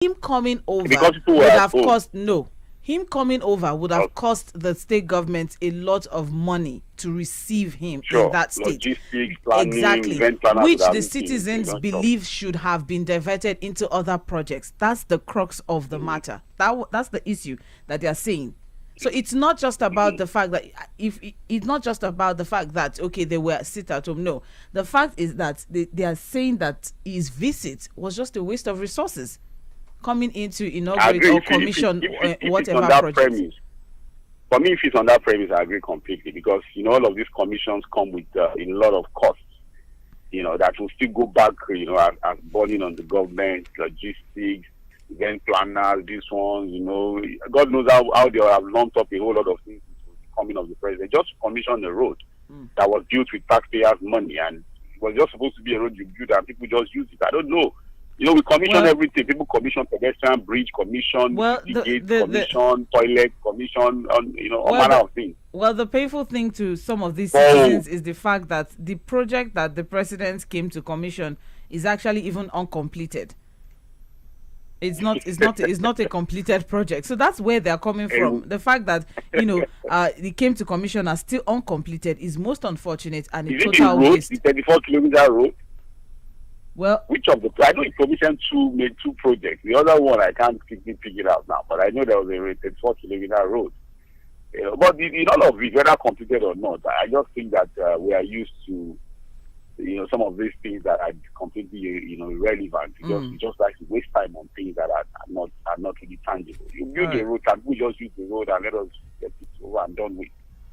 him coming over Because people would were at have home. cost him coming over would have Okay. cost the state government a lot of money to receive him in Sure. that state. Logistics, planning, Exactly, event planners would which have the been key. citizens Don't stop. believe should have been diverted into other projects. That's the crux of the matter. That's the issue that they are saying. So it's not just about the fact that if it's not just about the fact that okay they were sit at home. No, the fact is that they are saying that his visit was just a waste of resources coming in to inaugurate or commission If it's whatever on that project. premise, for me, if it's on that premise, I agree completely because all of these commissions come with a lot of costs. That will still go back, as burning on the government, logistics, event planners, this one, God knows how they have lumped up a whole lot of things into the coming of the president. Just to commission a road that was built with taxpayers' money, and it was just supposed to be a road you build and people just use it. I don't know. We commission everything. People commission pedestrian bridge, commission gate, commission toilet, commission all manner of things. Well, the painful thing to some of these citizens is the fact that the project that the president came to commission is actually even uncompleted. It's not a completed project. So that's where they're coming from. The fact that it came to commission as still uncompleted is most unfortunate and a total waste. The 34-kilometer road. Well, which of the I know he commissioned made two projects. The other one I can't quickly figure it out now, but I know there was a 34-kilometer road. But in all of it, whether completed or not, I just think that we are used to some of these things that are completely irrelevant. We just like to waste time on things that are not really tangible. You build a road and we just use the road and let us get it over and done with.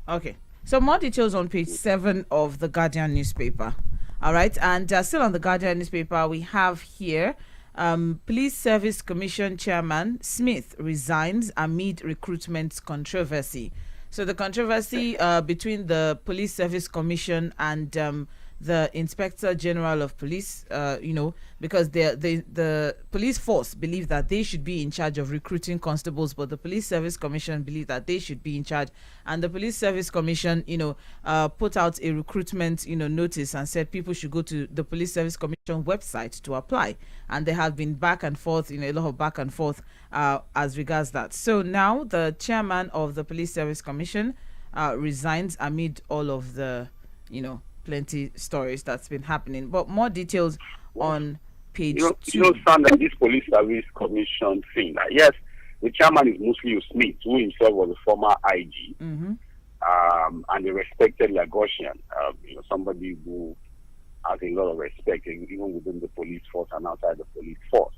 Okay. So more details on page 7 of the Guardian newspaper. All right, and still on the Guardian newspaper, we have here Police Service Commission Chairman Smith resigns amid recruitment controversy. So the controversy between the Police Service Commission and the Inspector General of Police, because the police force believe that they should be in charge of recruiting constables, but the Police Service Commission believe that they should be in charge. And the Police Service Commission, put out a recruitment, notice and said people should go to the Police Service Commission website to apply. And there have been back and forth, a lot of back and forth as regards that. So now the chairman of the Police Service Commission resigns amid all of the, plenty stories that's been happening. But more details on page 2. Sandra, this Police Service Commission thing. Yes, the chairman is mostly Smith, who himself was a former IG, and a respected Lagosian, somebody who has a lot of respect, even within the police force and outside the police force.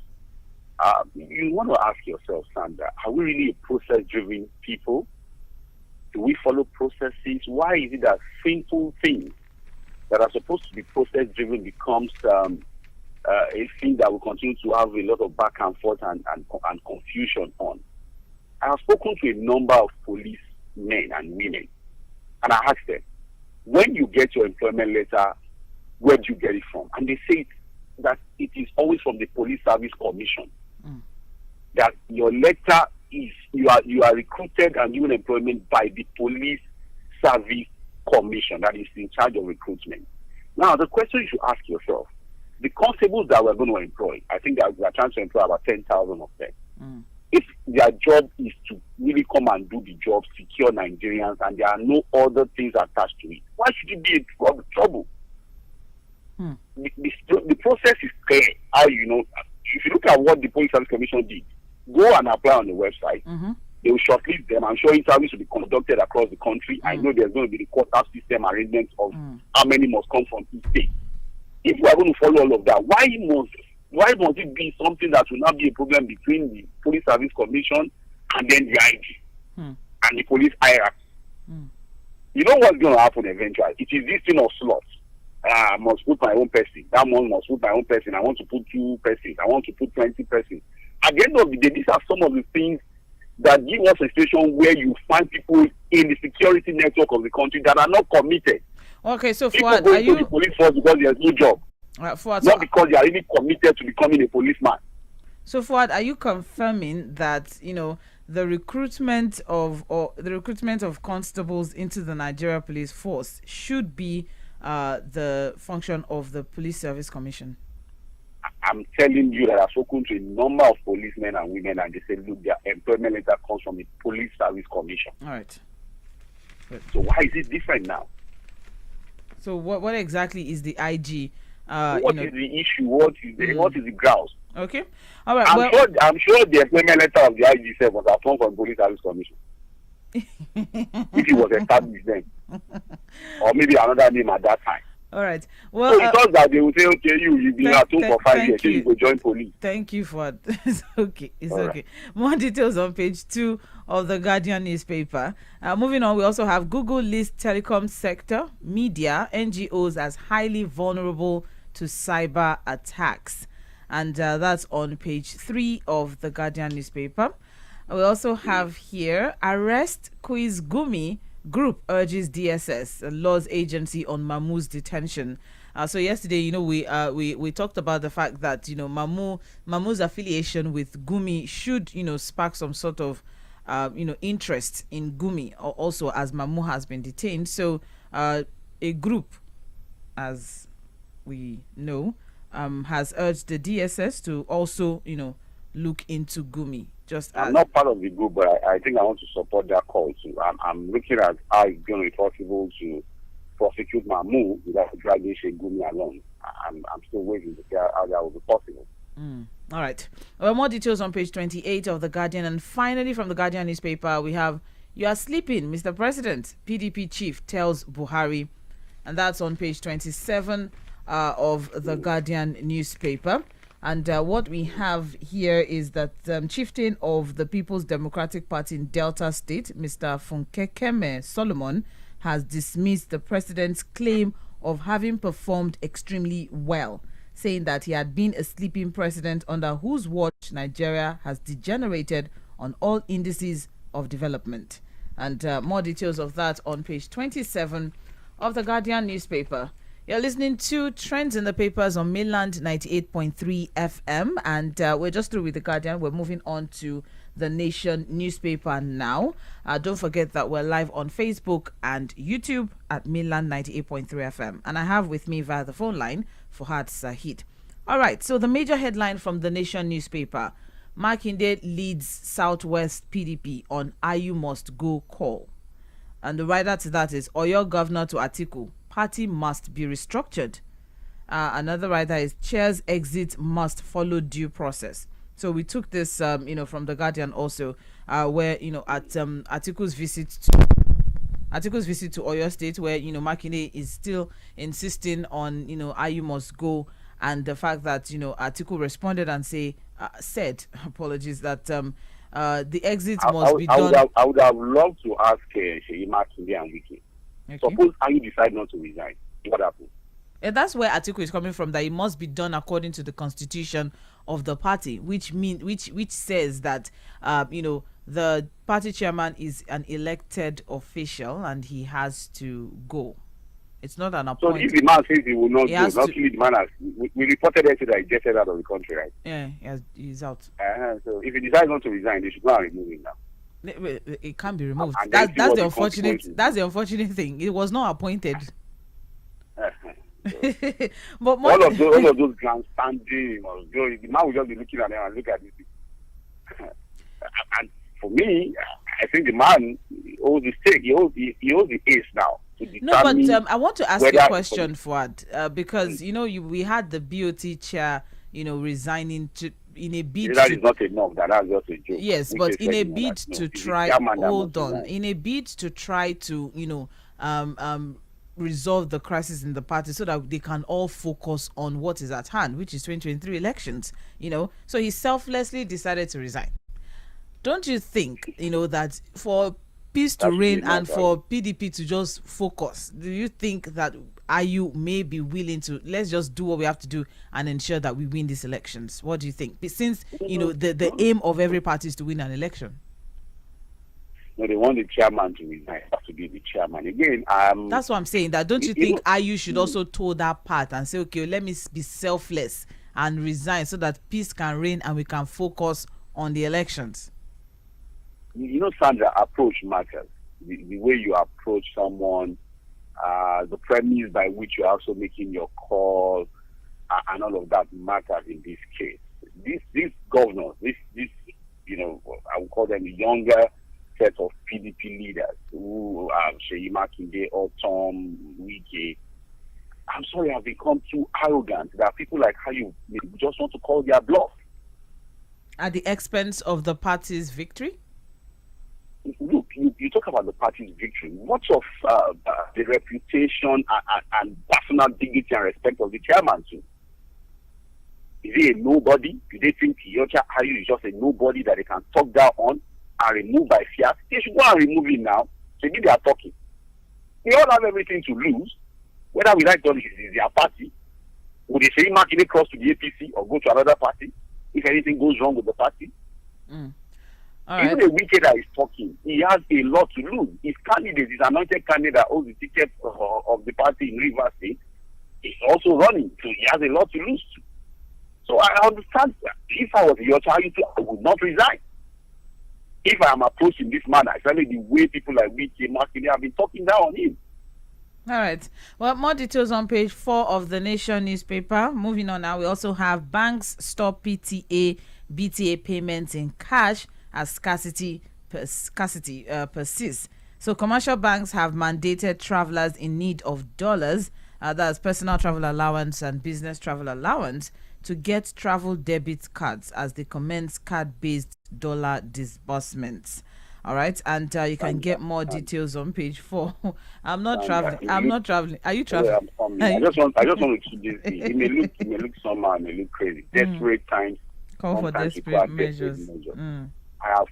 You want to ask yourself, Sandra, are we really a process-driven people? Do we follow processes? Why is it that simple things that are supposed to be process-driven becomes a thing that will continue to have a lot of back and forth and confusion on? I have spoken to a number of police men and women, and I asked them, when you get your employment letter, where do you get it from? And they say that it is always from the Police Service Commission. That your letter is, you are recruited and given employment by the Police Service Commission that is in charge of recruitment. Now, the question you should ask yourself, the constables that we're going to employ, I think that we are trying to employ about 10,000 of them. If their job is to really come and do the job, secure Nigerians, and there are no other things attached to it, why should it be a trouble? The process is clear. If you look at what the Police Service Commission did, go and apply on the website. They will shortlist them. I'm sure interviews will be conducted across the country. I know there's going to be the quota system arrangements of how many must come from each state. If we are going to follow all of that, why must it be something that will not be a problem between the Police Service Commission and then the IG and the police hierarchy? You know what's going to happen eventually? It is this thing of slots. I must put my own person. That one must put my own person. I want to put 2 persons. I want to put 20 persons. At the end of the day, these are some of the things that give us a situation where you find people in the security network of the country that are not committed. Okay, so Fuad, are you to the police force because there's no job, Fuad, not because they are really committed to becoming a policeman? So Fuad, are you confirming that the recruitment of constables into the Nigeria Police Force should be the function of the Police Service Commission? I'm telling you that I've spoken to a number of policemen and women, and they say, look, their employment letter comes from the Police Service Commission. All right. Good. So why is it different now? So what exactly is the IG? What is the issue? What is the grouse? Okay. All right. I'm sure the employment letter of the IG said was come from Police Service Commission. If it was established then, or maybe another name at that time. All right. Well, so it's not that they will say, okay, you've been at home for 5 years, so you go join police. Thank you for it's okay. It's all okay. Right. More details on page 2 of the Guardian newspaper. Moving on, we also have Google lists telecom sector, media, NGOs as highly vulnerable to cyber attacks. And that's on page 3 of the Guardian newspaper. We also have here, arrest Quiz Gumi group urges DSS, a laws agency, on Mamu's detention. So yesterday, we talked about the fact that, Mamu's affiliation with Gumi should, spark some sort of, interest in Gumi, also as Mamu has been detained. So a group, as we know, has urged the DSS to also, look into Gumi. I'm not part of the group, but I think I want to support that call too. I'm looking at how it's going to be possible to prosecute Mamu without dragging Gumi along. I'm still waiting to see how that will be possible. All right. Well, more details on page 28 of The Guardian. And finally, from The Guardian newspaper, we have, "You are sleeping, Mr. President," PDP chief tells Buhari. And that's on page 27 of The Guardian newspaper. And what we have here is that chieftain of the People's Democratic Party in Delta State, Mr. Funkekeme Solomon, has dismissed the president's claim of having performed extremely well, saying that he had been a sleeping president under whose watch Nigeria has degenerated on all indices of development. And more details of that on page 27 of the Guardian newspaper. You're listening to Trends in the Papers on Mainland 98.3 FM, and we're just through with the Guardian. We're moving on to the Nation newspaper now. Don't forget that we're live on Facebook and YouTube at Mainland 98.3 FM, and I have with me via the phone line Fuhad Sahid. All right, so the major headline from the Nation newspaper: Makinde leads Southwest PDP on Ayu must go call, and the writer to that is Oyo Governor to Atiku. Party must be restructured. Another writer is Chair's exit must follow due process. So we took this, from the Guardian also, where at Atiku's visit to Oyo State, where Makinde is still insisting on Ayu must go, and the fact that Atiku responded and said apologies that the exit must be done. I would have loved to ask Seyi Makinde and Wike. Okay. Suppose Ayu decide not to resign, what happens? And that's where Atiku is coming from, that it must be done according to the constitution of the party, which says that the party chairman is an elected official and he has to go. It's not an appointment. So if the man says he will not go, not only the man has, we reported yesterday that he jetted out of the country, right? Yeah, he's out. So if he decides not to resign, they should go and remove him now. It can't be removed. That's the unfortunate. That's the unfortunate thing. It was not appointed. But all of those grandstanding, the man will just be looking at them and look at this. And for me, I think the man owes the stake. He owes the ace now. No, but I want to ask you a question, Fuad, because we had the BOT chair, resigning in a bid. That is not enough. That's just a joke. Yes, but in a bid to try, in a bid to try to resolve the crisis in the party so that they can all focus on what is at hand, which is 2023 elections. So he selflessly decided to resign. Don't you think that for peace to reign and for PDP to just focus, do you think that Ayu may be willing to let's just do what we have to do and ensure that we win these elections? What do you think? Since the aim of every party is to win an election. No, they want the chairman to resign. It has to be the chairman again. That's what I'm saying. That don't you think Ayu should also toe that part and say, okay, let me be selfless and resign so that peace can reign and we can focus on the elections? Sandra, approach matters. The way you approach someone, the premise by which you're also making your call, and all of that matters in this case. These governors, this I would call them the younger set of PDP leaders who Sheyi Makinde, Otom, Wike, I'm sorry, have become too arrogant that people like how you just want to call their bluff. At the expense of the party's victory? Look, you talk about the party's victory. What of the reputation and personal dignity and respect of the chairman too? Is he a nobody? Do they think Yocha Ayu is just a nobody that they can talk down on and remove by fiat? They should go and remove him now. So maybe they are talking. We all have everything to lose. Whether we like it is their party. Would they say Makinde cross to the APC or go to another party if anything goes wrong with the party? All Even right. a wicked that is talking, he has a lot to lose. His candidate, his anointed candidate that holds the ticket of the party in Rivers State, is also running. So he has a lot to lose too. So I understand that. If I was your child, I would not resign. If I am approaching this manner, especially the way people like Wike, Makinde have been talking down on him. All right. Well, more details on page 4 of the Nation newspaper. Moving on now, we also have banks stop BTA payments in cash as scarcity persists. So commercial banks have mandated travelers in need of dollars, that's personal travel allowance and business travel allowance, to get travel debit cards as they commence card-based dollar disbursements. All right, and you can get more details on page 4. I'm not traveling. Are you traveling? I just want to keep this. It may look somehow, it may look crazy. Desperate times. Call for desperate measures. I have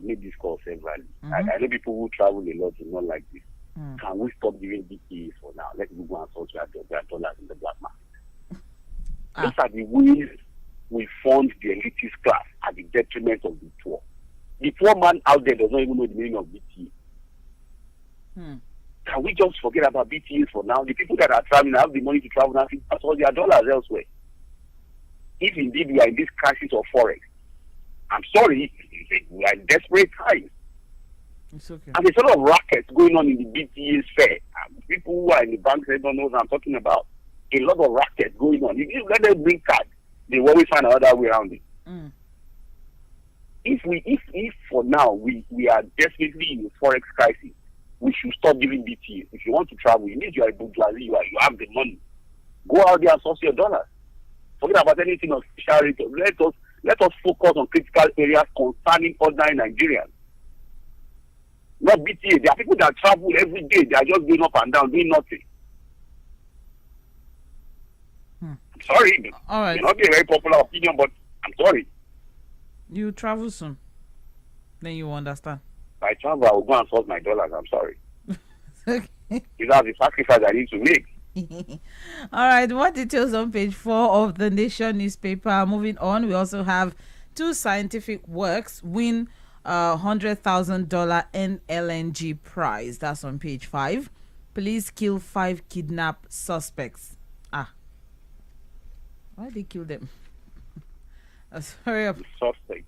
made this call severally. I know people who travel a lot do not like this. Can we stop giving BTAs for now? Let people go and sort their dollars in the black market. Those are the ways we fund the elitist class at the detriment of the poor. The poor man out there does not even know the meaning of BTA. Can we just forget about BTAs for now? The people that are traveling have the money to travel and pass all their dollars elsewhere. If indeed we are in this crisis of forex, I'm sorry, we are in desperate times. It's okay. And there's a lot of rackets going on in the BTA sphere. People who are in the banks, they don't know what I'm talking about. A lot of rackets going on. If you let them bring cards, they will always find another way around it. If for now we are definitely in a forex crisis, we should stop giving BTAs. If you want to travel, you need your bourgeoisie, you have the money. Go out there and source your dollars. Forget about anything of special rate. Let us focus on critical areas concerning ordinary Nigerians. Not BTA. There are people that travel every day. They are just going up and down, doing nothing. I'm sorry. All right. It may not be a very popular opinion, but I'm sorry. You travel soon. Then you will understand. If I travel, I will go and source my dollars. I'm sorry. Okay. These are the sacrifice I need to make. All right, more details on page 4 of the Nation newspaper. Moving on, we also have 2 scientific works win $100,000 NLNG prize. That's on page 5. Police kill 5 kidnap suspects. Why did they kill them? Sorry. The suspect.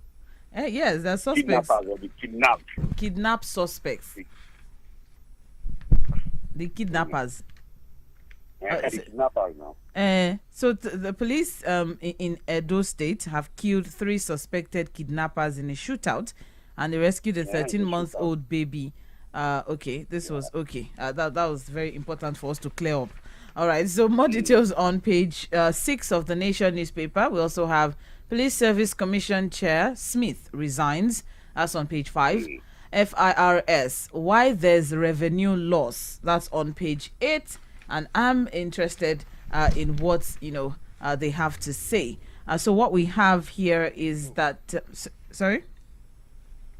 Yes, they're suspects. Kidnappers or the kidnapped. Kidnap suspects. The kidnappers. The kidnappers now. So the police in Edo State have killed 3 suspected kidnappers in a shootout, and they rescued a 13-month-old baby. This was okay. That was very important for us to clear up. All right, so more details on page 6 of the Nation newspaper. We also have Police Service Commission Chair Smith resigns. That's on page 5. FIRS, why there's revenue loss. That's on page 8. And I'm interested in what they have to say. So what we have here is that sorry.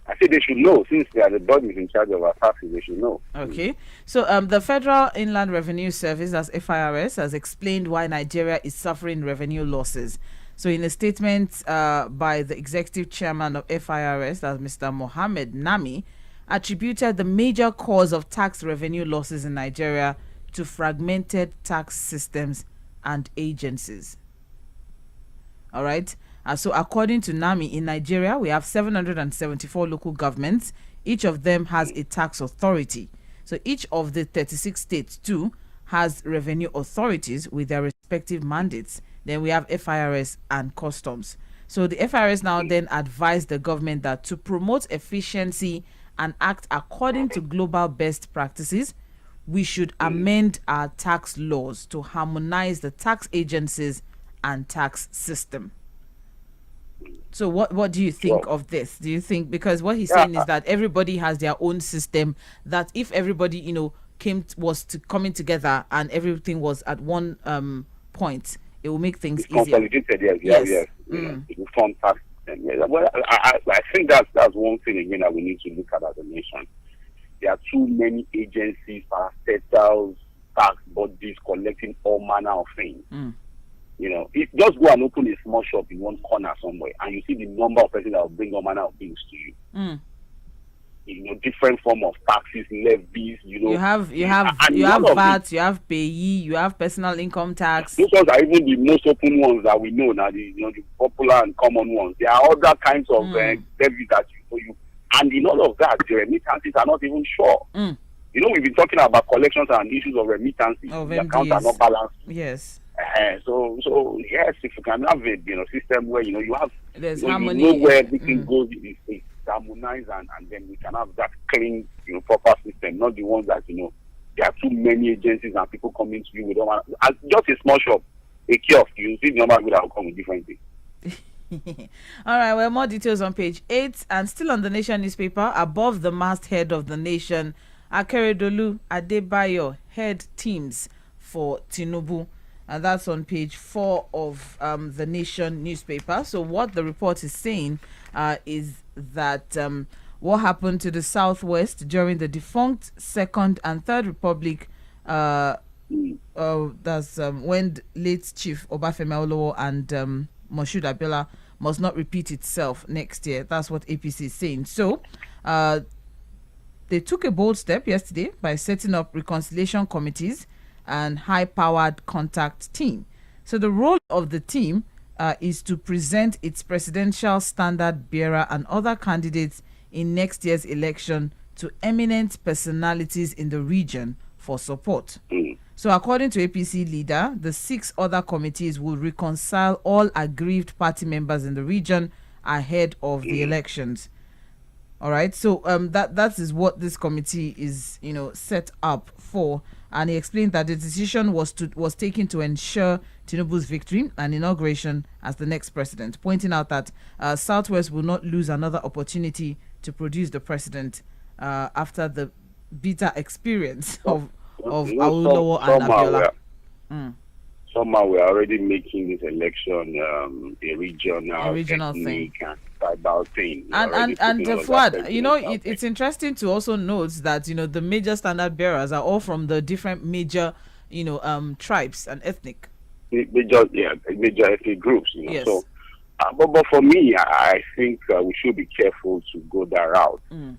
I think they should know, since they are the bodies in charge of our taxes. They should know. Okay. So the Federal Inland Revenue Service, as FIRS, has explained why Nigeria is suffering revenue losses. So in a statement by the executive chairman of FIRS, that's Mr. Mohammed Nami, attributed the major cause of tax revenue losses in Nigeria to fragmented tax systems and agencies. All right. So according to NAMI, in Nigeria, we have 774 local governments. Each of them has a tax authority. So each of the 36 states, too, has revenue authorities with their respective mandates. Then we have FIRS and customs. So the FIRS now then advised the government that to promote efficiency and act according to global best practices, we should amend our tax laws to harmonize the tax agencies and tax system. So what do you think of this? Do you think, because what he's saying is that everybody has their own system, that if everybody, was coming together and everything was at one point, it will make things easier. Consolidated, yes. Reform tax system. Yeah. Well, I think that's one thing again that we need to look at as a nation. There are too many agencies, parastatals, tax bodies collecting all manner of things. If just go and open a small shop in one corner somewhere, and you see the number of persons that will bring all manner of things to you. Different form of taxes, levies. You have VAT, you have payee, you have personal income tax. Those ones are even the most open ones that we know now. The popular and common ones. There are other kinds of levies that you. And in all of that, the remittances are not even sure. We've been talking about collections and issues of remittances. The accounts are not balanced. Yes. So yes, if you can have a system where you have harmony, you know where everything goes, it's harmonized, and then we can have that clean, proper system, not the ones that there are too many agencies and people coming to you with just a small shop, a kiosk. You see the number of people that will come with different things. All right, well, more details on page 8, and still on the Nation newspaper, above the masthead of the nation, Akeredolu Adebayo head teams for Tinubu. And that's on page 4 of the Nation newspaper. So what the report is saying is that what happened to the Southwest during the defunct Second and Third Republic, that's when late Chief Obafemi Awolowo and Moshood Abiola must not repeat itself next year. That's what APC is saying. So they took a bold step yesterday by setting up reconciliation committees and high-powered contact team. So the role of the team is to present its presidential standard bearer and other candidates in next year's election to eminent personalities in the region for support. So according to APC leader, the 6 other committees will reconcile all aggrieved party members in the region ahead of the elections. All right, so that is what this committee is set up for. And he explained that the decision was taken to ensure Tinubu's victory and inauguration as the next president, pointing out that Southwest will not lose another opportunity to produce the president after the bitter experience of Awolowo and Abiola. Somehow we're already making this election a regional thing. And tribal thing. And Fuad, it's interesting to also note that the major standard bearers are all from the different major tribes and ethnic. Major ethnic groups. Yes. So, but for me, I think we should be careful to go that route in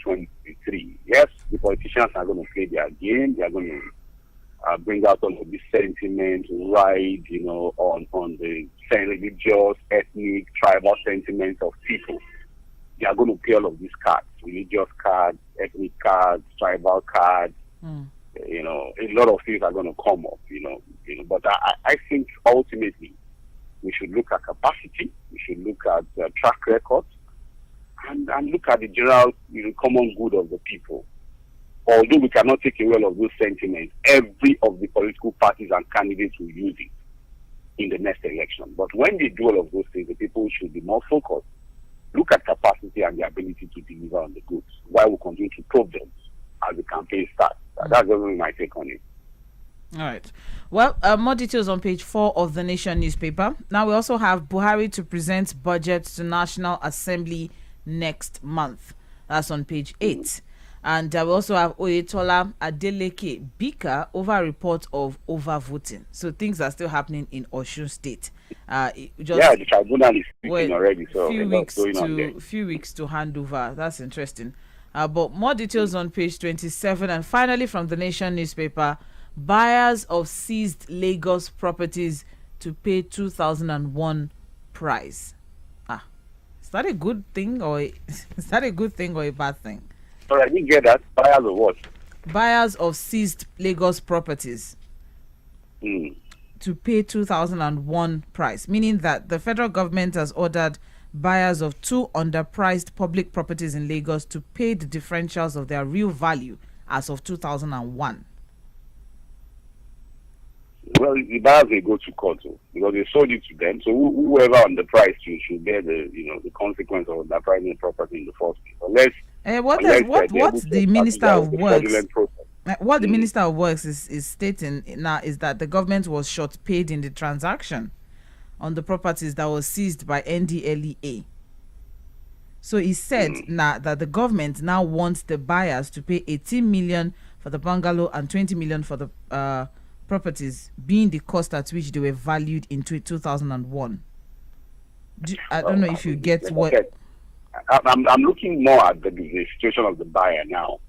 2023. Yes, the politicians are going to play their game. They are going to bring out all of this sentiment, ride, on the religious, ethnic, tribal sentiments of people. They are going to play all of these cards, religious cards, ethnic cards, tribal cards. A lot of things are going to come up, But I think ultimately we should look at capacity, we should look at track records, and look at the general, common good of the people. Although we cannot take away all of those sentiments, every of the political parties and candidates will use it in the next election. But when they do all of those things, the people should be more focused. Look at capacity and the ability to deliver on the goods, while we continue to probe them as the campaign starts. That's only my take on it. All right. Well, more details on page 4 of the Nation newspaper. Now we also have Buhari to present budget to National Assembly next month. That's on page 8. And we also have Oyetola Adeleke Bika over report of overvoting. So things are still happening in Osun State. The tribunal is speaking already. So few weeks to hand over. That's interesting. But more details on page 27. And finally, from the Nation newspaper, buyers of seized Lagos properties to pay 2001 price. Is that a good thing or a bad thing? Sorry, I didn't get that. Buyers of what? Buyers of seized Lagos properties. to pay 2001 price, meaning that the federal government has ordered buyers of 2 underpriced public properties in Lagos to pay the differentials of their real value as of 2001. Well, the buyers will go to court because they sold it to them. So whoever underpriced you should bear the consequence of underpricing the property in the first place. What's the Minister of Works? What the Minister of Works is stating now is that the government was short paid in the transaction on the properties that was seized by NDLEA. So he said now that the government now wants the buyers to pay 18 million for the bungalow and 20 million for the properties, being the cost at which they were valued in 2001. I don't know if you get what. Okay. I'm looking more at the situation of the buyer now.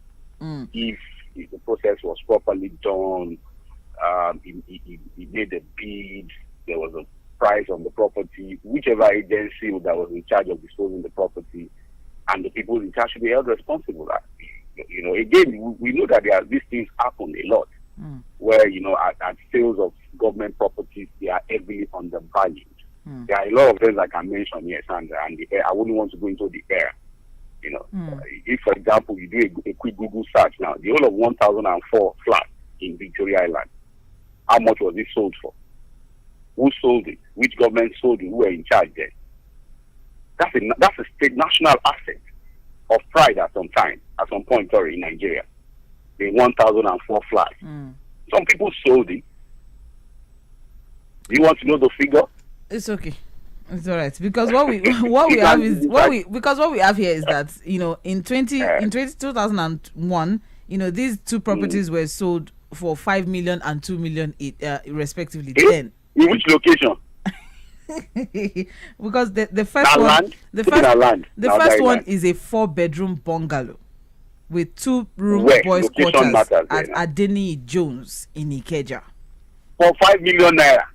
If the process was properly done, he made a bid, there was a price on the property, whichever agency that was in charge of disposing the property, and the people in charge should be held responsible. Again, we know that these things happen a lot, where at sales of government properties they are heavily undervalued. There are a lot of things I can mention here, Sandra, and I wouldn't want to go into the air. If, for example, you do a quick Google search now, the whole of 1004 flats in Victoria Island, how much was it sold for? Who sold it? Which government sold it? Who were in charge there? That's a state national asset of pride at some point, in Nigeria. The 1004 flats. Some people sold it. Do you want to know the figure? It's okay. It's all right, because what we have here is that in 2001 these 2 properties were sold for 5 million and 2 million respectively. Then in which location? Because the first one is a 4-bedroom bungalow with 2-room boys quarters at Adeni Jones in Ikeja for 5 million naira.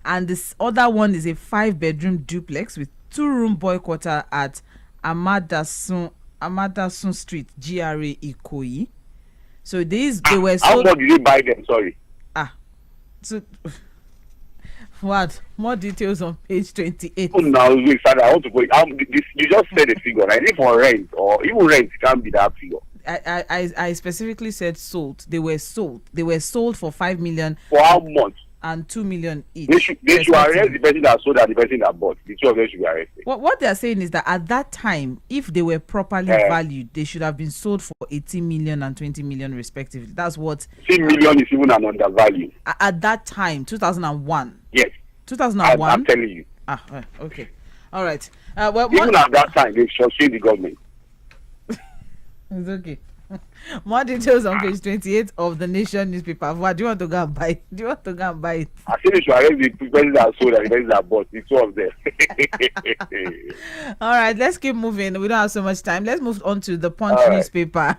And this other one is a 5-bedroom duplex with 2-room boy quarter at Amadasun Street, GRA Ikoyi. So they were sold. How much did you buy them? Sorry. So what? More details on page 28. Oh, now, I want to go. You just said a figure. I think for rent or even rent, it can't be that figure. I specifically said sold. They were sold. They were sold for 5 million. For how much? And 2 million each. They should arrest the person that sold and the person that bought. The 2 of them should be arrested. What they are saying is that at that time, if they were properly valued, they should have been sold for 18 million and 20 million respectively. That's what. 10 million is even an undervalue. At that time, 2001. Yes. 2001. I'm telling you. Okay. All right. Even at that time, they should shame the government. It's okay. More details on page 28 of the Nation newspaper. What do you want to go and buy? I think they should arrest the person that sold and the person that bought. The 2 of them. All right, let's keep moving. We don't have so much time. Let's move on to the Punch newspaper.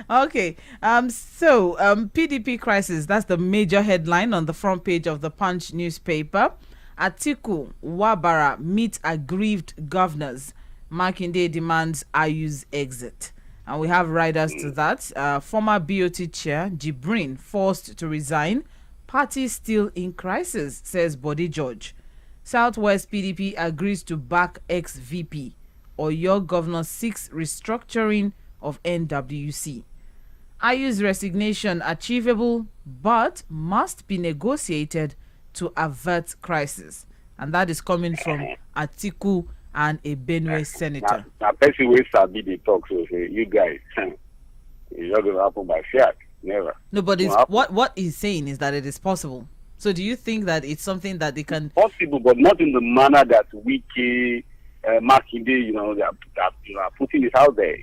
Okay. PDP crisis. That's the major headline on the front page of the Punch newspaper. Atiku Wabara meet aggrieved governors. Makinde demands Ayu's exit. And we have riders to that. Former BOT chair Jibrin forced to resign. Party still in crisis, says Body George. Southwest PDP agrees to back ex-VP. Oyo governor seeks restructuring of NWC. Ayu's resignation achievable, but must be negotiated to avert crisis. And that is coming from Atiku and a Benue senator. Now, person will sabi the talk, so say, you guys, it's not going to happen by fiat. Never. No, but what he's saying is that it is possible. So do you think that it's something that they can... Possible, but not in the manner that Wiki, Makinde, they are putting it out there,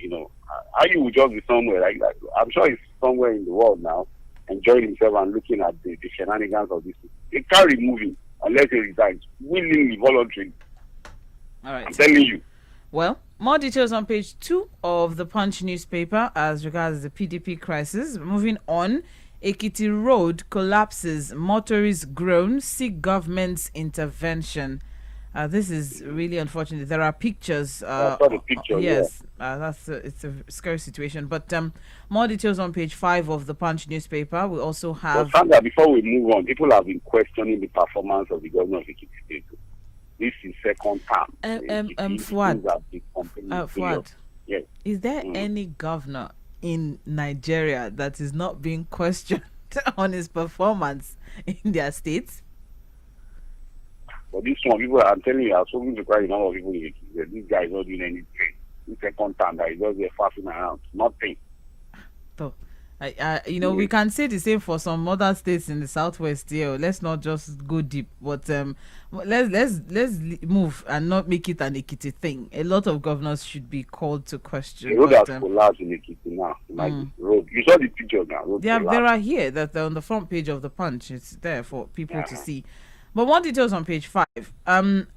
How you would just be somewhere like that? I'm sure he's somewhere in the world now, enjoying himself and looking at the shenanigans of this. They can't remove him unless he resigns, willingly, voluntarily. All right. I'm telling you. Well, more details on page 2 of the Punch newspaper as regards the PDP crisis. Moving on, Ekiti Road collapses. Motorists groan, seek government's intervention. This is really unfortunate. There are pictures. I saw the picture. Yes, it's a scary situation. But more details on page 5 of the Punch newspaper. We also have. But Sandra, before we move on, people have been questioning the performance of the governor of Ekiti State. This is second term. Fuad. Yes. Is there any governor in Nigeria that is not being questioned on his performance in their states? But this one, people, I'm telling you, I've spoken to quite a number of people in Ekiti. This guy is not doing anything. This second time that he's just there faffing around. Nothing. So, we can say the same for some other states in the southwest here. Let's not just go deep, but let's move and not make it an Ekiti thing. A lot of governors should be called to question. The road has collapsed in Ekiti now. Road. You saw the picture now. There are here that they're on the front page of the Punch. It's there for people to see. But more details on page 5.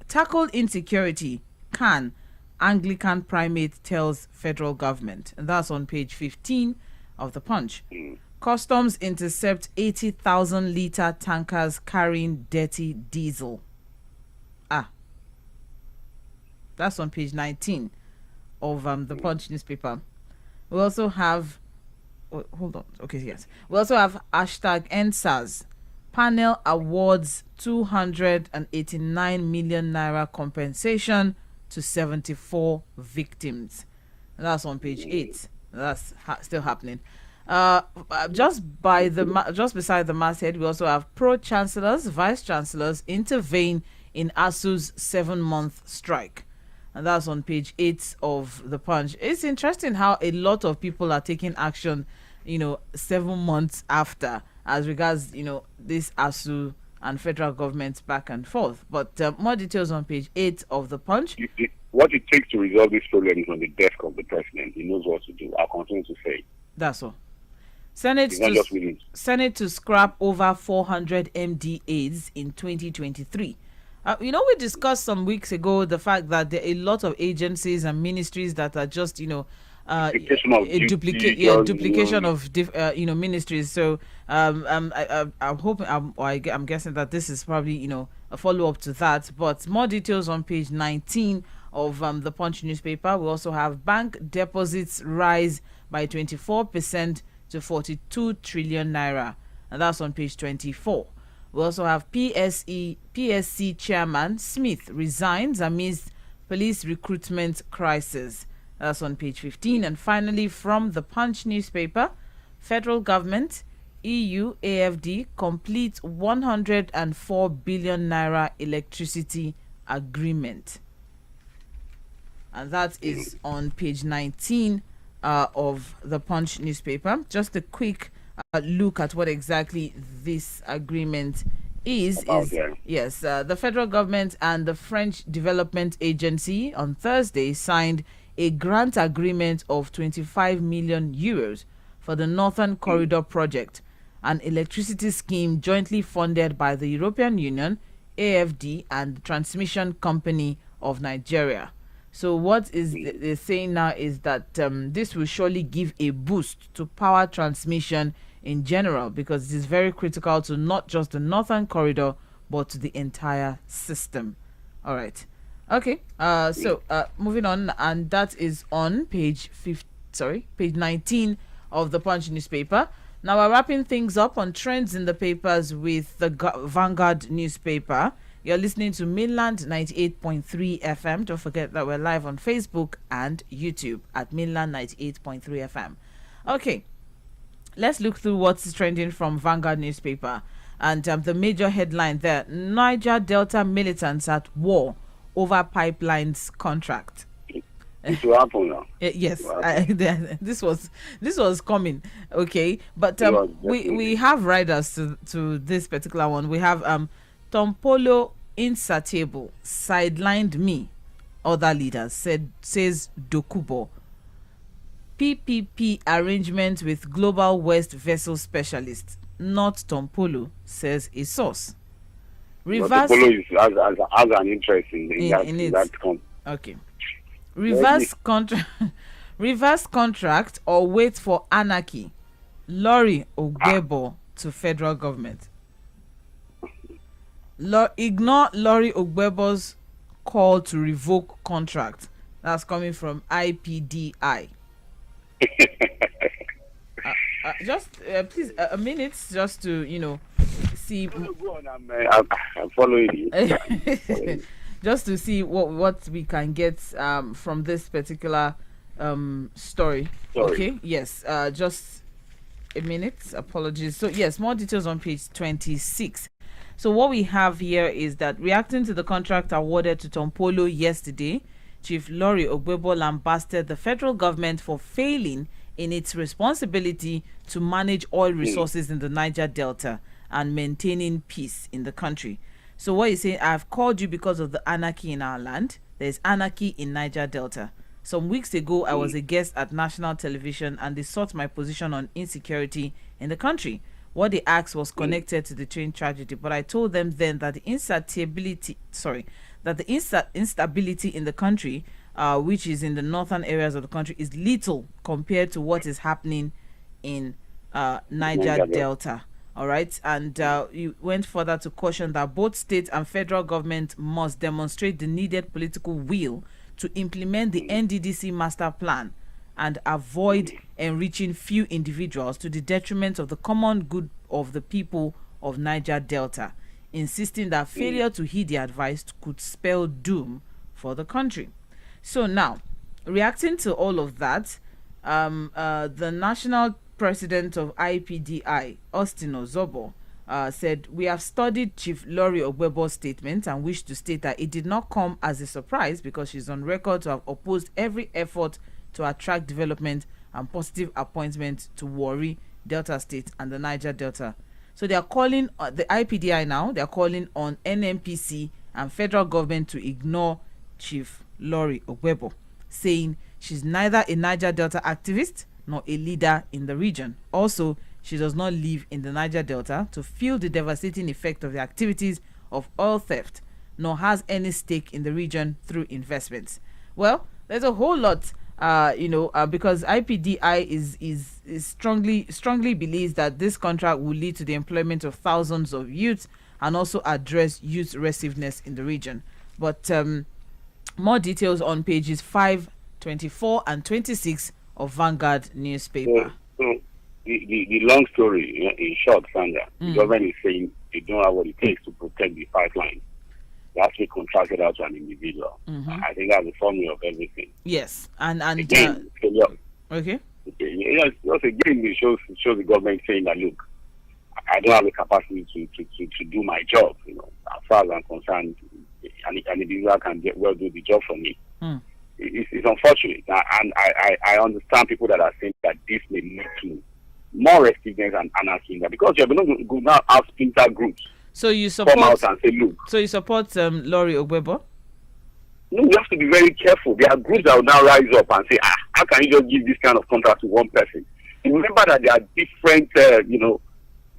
Tackle insecurity. Can Anglican primate tells federal government. And that's on page 15 of the Punch. Customs intercept 80,000 litre tankers carrying dirty diesel. That's on page 19 of the Punch newspaper. We also have hold on. Okay, yes. We also have #EndSARS. Panel awards 289 million naira compensation to 74 victims. That's on page 8. That's still happening. Just beside the masthead, we also have pro-chancellors, vice-chancellors intervene in ASU's 7-month strike. And that's on page 8 of the Punch. It's interesting how a lot of people are taking action, 7 months after, as regards, this ASU and federal government back and forth. But more details on page 8 of the Punch. What it takes to resolve this problem is on the desk of the president. He knows what to do. I'll continue to say. That's all. Senate to scrap over 400 MDAs in 2023. We discussed some weeks ago the fact that there are a lot of agencies and ministries that are just, duplication of ministries. So I'm hoping, I'm guessing that this is probably a follow up to that. But more details on page 19 of the Punch newspaper. We also have bank deposits rise by 24% to 42 trillion naira, and that's on page 24. We also have PSC chairman Smith resigns amidst police recruitment crisis. That's on page 15. And finally, from the Punch newspaper, federal government, EU, AFD complete 104 billion naira electricity agreement. And that is on page 19 of the Punch newspaper. Just a quick look at what exactly this agreement is. The federal government and the French Development Agency on Thursday signed a grant agreement of 25 million euros for the Northern Corridor project, an electricity scheme jointly funded by the European Union, AFD, and the Transmission Company of Nigeria. So what they're saying now is that this will surely give a boost to power transmission in general, because it is very critical to not just the Northern Corridor, but to the entire system. All right. Okay. So moving on, and that is on page 19 of the Punch newspaper. Now we're wrapping things up on trends in the papers with the Vanguard newspaper. You're listening to Mainland 98.3 FM. Don't forget that we're live on Facebook and YouTube at Mainland 98.3 FM. Okay, let's look through what's trending from Vanguard newspaper. And the major headline there: Niger Delta militants at war over pipelines contract. This will happen now. Yes, this was coming. Okay, but we have riders to this particular one. We have Tompolo insatiable sidelined me. Other leaders says Dokubo. PPP arrangement with Global West vessel specialist, not Tompolo, says a source. Reverse. Tompolo has an interest in that. Okay. Reverse contract or wait for anarchy. Lorry Ogbebo to federal government. Ignore Lorry Ogbebo's call to revoke contract. That's coming from IPDI. Just please a minute, just to see. Go on, I'm following you. Just to see what we can get from this particular story. Okay. Yes. Just a minute. Apologies. So yes, more details on page 26. So what we have here is that, reacting to the contract awarded to Tompolo yesterday, Chief Lori Ogbebo lambasted the federal government for failing in its responsibility to manage oil resources in the Niger Delta and maintaining peace in the country. So what he's saying, I've called you because of the anarchy in our land. There's anarchy in Niger Delta. Some weeks ago, I was a guest at national television and they sought my position on insecurity in the country. What they asked was connected to the train tragedy, but I told them then that the instability in the country, which is in the northern areas of the country, is little compared to what is happening in Niger Delta. All right. And you went further to caution that both state and federal government must demonstrate the needed political will to implement the NDDC master plan and avoid enriching few individuals to the detriment of the common good of the people of Niger Delta, insisting that failure to heed the advice could spell doom for the country. So now, reacting to all of that, the national president of IPDI, Austin Ozobo, said, we have studied Chief Lori Ogbebo's statement and wish to state that it did not come as a surprise because she's on record to have opposed every effort to attract development and positive appointment to Warri, Delta State, and the Niger Delta. So they are calling, the IPDI now, they are calling on NNPC and federal government to ignore Chief Lori Ogbebo, saying she's neither a Niger Delta activist nor a leader in the region. Also, she does not live in the Niger Delta to feel the devastating effect of the activities of oil theft, nor has any stake in the region through investments. Well, there's a whole lot, because IPDI is strongly believes that this contract will lead to the employment of thousands of youths and also address youth restiveness in the region. But more details on pages 5, 24, and 26 of Vanguard newspaper. So the long story, in short, Sandra, the government is saying they don't have what it takes to protect the pipeline. They actually contracted out to an individual. I think that's the formula of everything. Yes, and again, okay. Yes, again, it shows the government saying that, look, I don't have the capacity to do my job. As far as I'm concerned, an individual can do the job for me. It's unfortunate, and I understand people that are saying that this may lead to more restrictions and anarchy, because you're going to now have splinter groups. So you support? Come out and say, look. So you support Lori Ogbebo? No, we have to be very careful. There are groups that will now rise up and say, how can you just give this kind of contract to one person? And remember that there are different,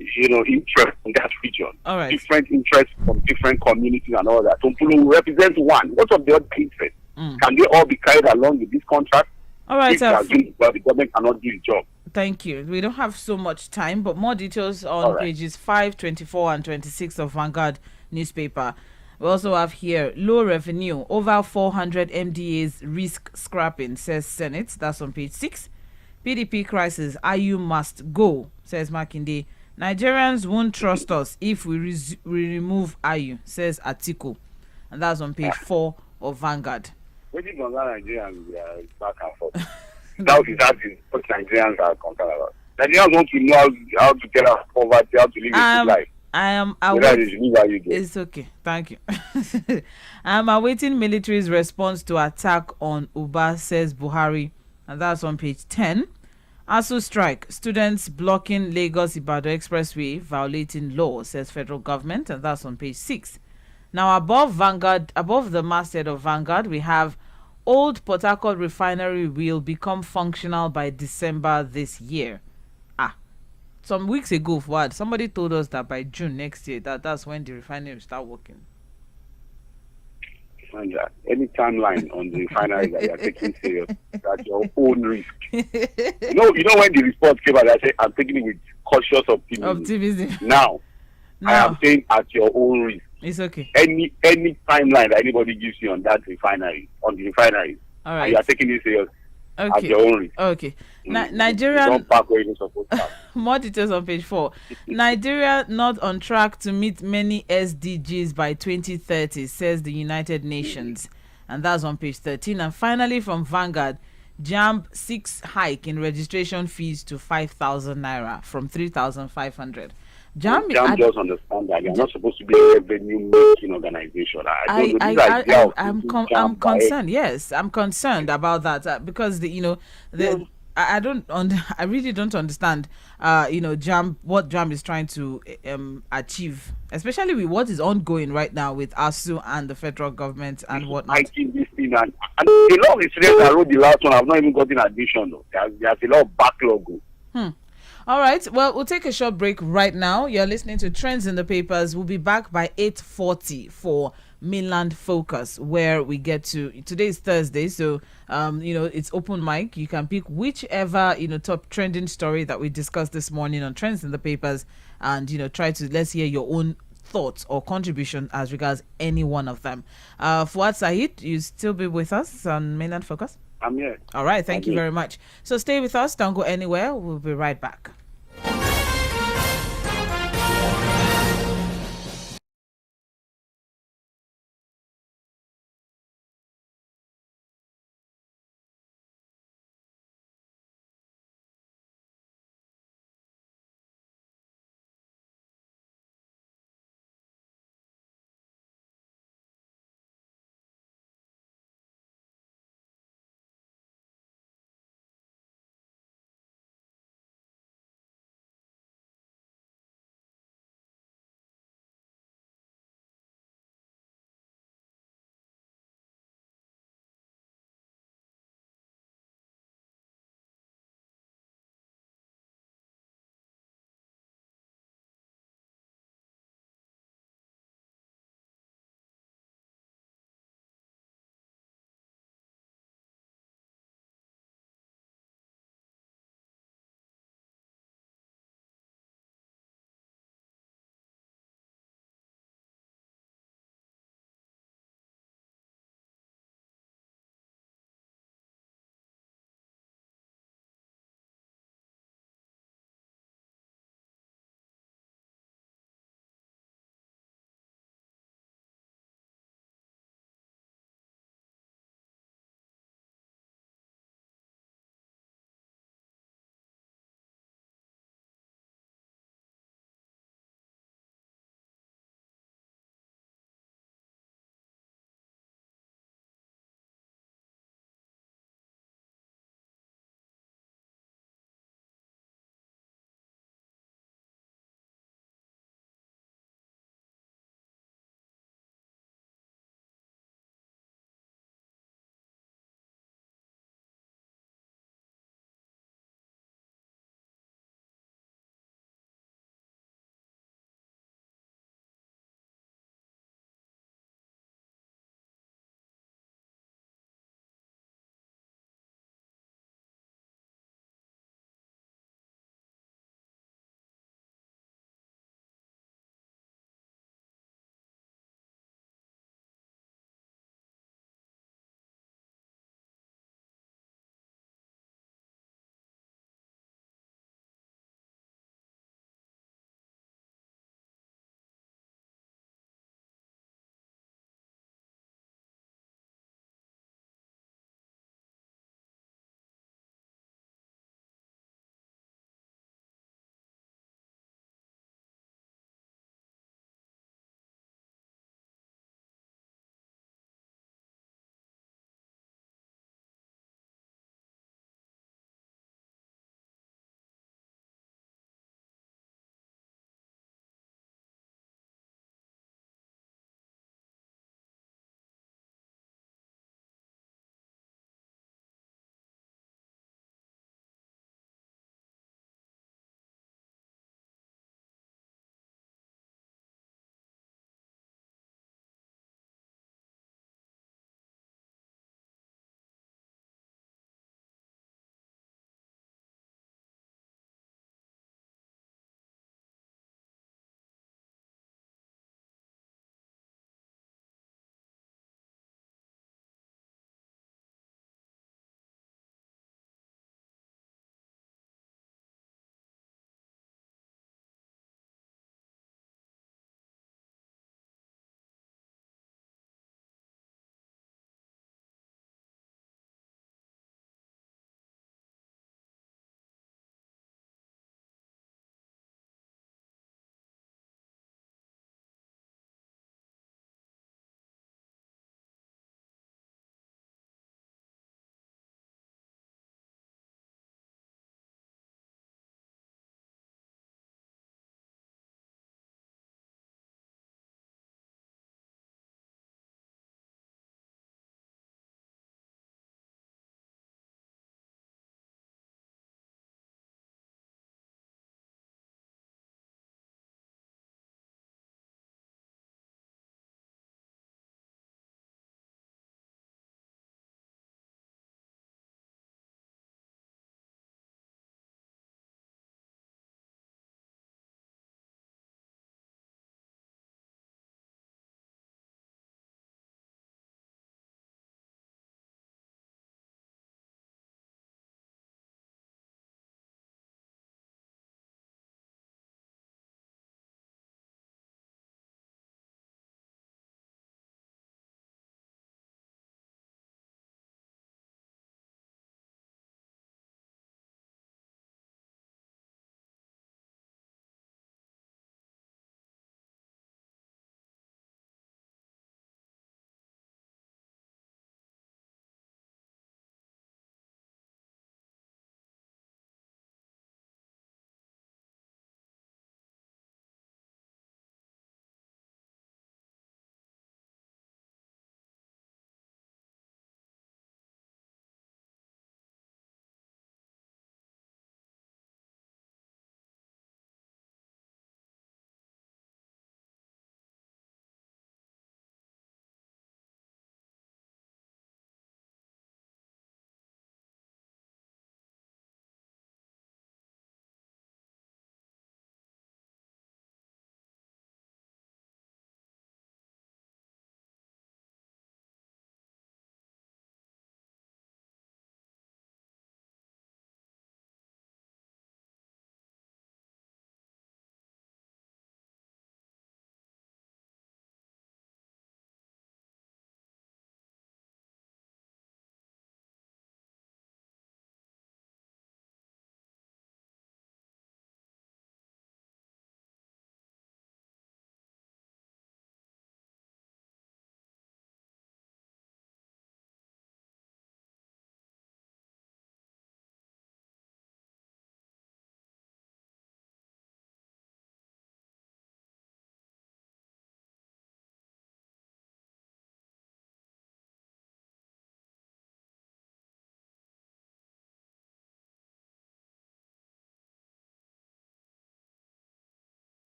interests in that region. All right. Different interests from different communities and all that. So people will represent one. What of the other interests? Can they all be carried along with this contract? All right. Well, the government cannot do the job. Thank you. We don't have so much time, but more details on pages 5, 24, and 26 of Vanguard newspaper. We also have here low revenue, over 400 MDAs risk scrapping, says Senate. That's on page 6. PDP crisis, IU must go, says Makinde. Nigerians won't trust us if we remove IU, says Atiku. And that's on page 4 of Vanguard. What is Nigerians back and forth? That is what Nigerians are concerned about. Nigerians want to know how to get out of poverty, how to live a good life. It's okay. Thank you. I am awaiting military's response to attack on Uba, says Buhari. And that's on page 10. ASU strike. Students blocking Lagos-Ibadan Expressway, violating law, says federal government. And that's on page 6. Now, above the masthead of Vanguard, we have Old Port Harcourt refinery will become functional by December this year. Some weeks ago, somebody told us that by June next year, that's when the refinery will start working. Sandra, any timeline on the refinery that you are taking serious, at your own risk. You know when the report came out, I said, I'm taking it with cautious optimism. Now, I am saying at your own risk. It's okay. Any timeline that anybody gives you on that refinery, on the refineries, All and you right. are taking it serious at Okay. your own risk. Okay. You Nigerian. don't park where you're supposed to park. More details on page 4. Nigeria not on track to meet many SDGs by 2030, says the United Nations. And that's on page 13. And finally, from Vanguard, JAMB 6 hike in registration fees to 5,000 naira from 3,500. And JAMB, JAM just understand that you're not supposed to be a revenue making organization. I don't know. This idea of putting I'm JAM by concerned. Yes, I'm concerned about that because the I don't I really don't understand Jam what Jam is trying to achieve, especially with what is ongoing right now with ASU and the federal government and whatnot. I think this thing and a lot of the students that wrote the last one have not even gotten admission. Though. There's a lot of backlog. All right. Well, we'll take a short break right now. You're listening to Trends in the Papers. We'll be back by 8:40 for Mainland Focus, where we get to today is Thursday, so it's open mic. You can pick whichever top trending story that we discussed this morning on Trends in the Papers, and try to let's hear your own thoughts or contribution as regards any one of them. Fuad Sahid, you still be with us on Mainland Focus? I'm here. All right, thank you very much. So stay with us, don't go anywhere. We'll be right back.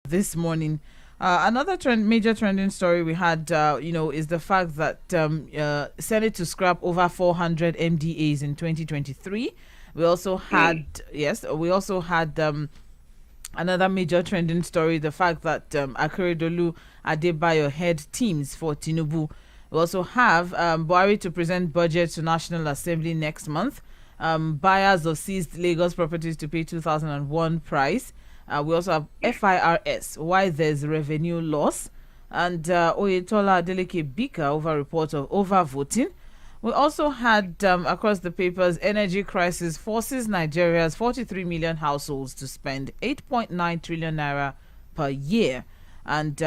this morning. Another major trending story we had, is the fact that Senate to scrap over 400 MDAs in 2023. We also had, another major trending story, the fact that Akeredolu Adebayo head teams for Tinubu. We also have Buhari to present budget to National Assembly next month. Buyers of seized Lagos properties to pay 2001 price. We also have FIRS, why there's revenue loss. And Oyetola Adeleke Bika over report of overvoting. We also had, across the papers, energy crisis forces Nigeria's 43 million households to spend 8.9 trillion naira per year. And,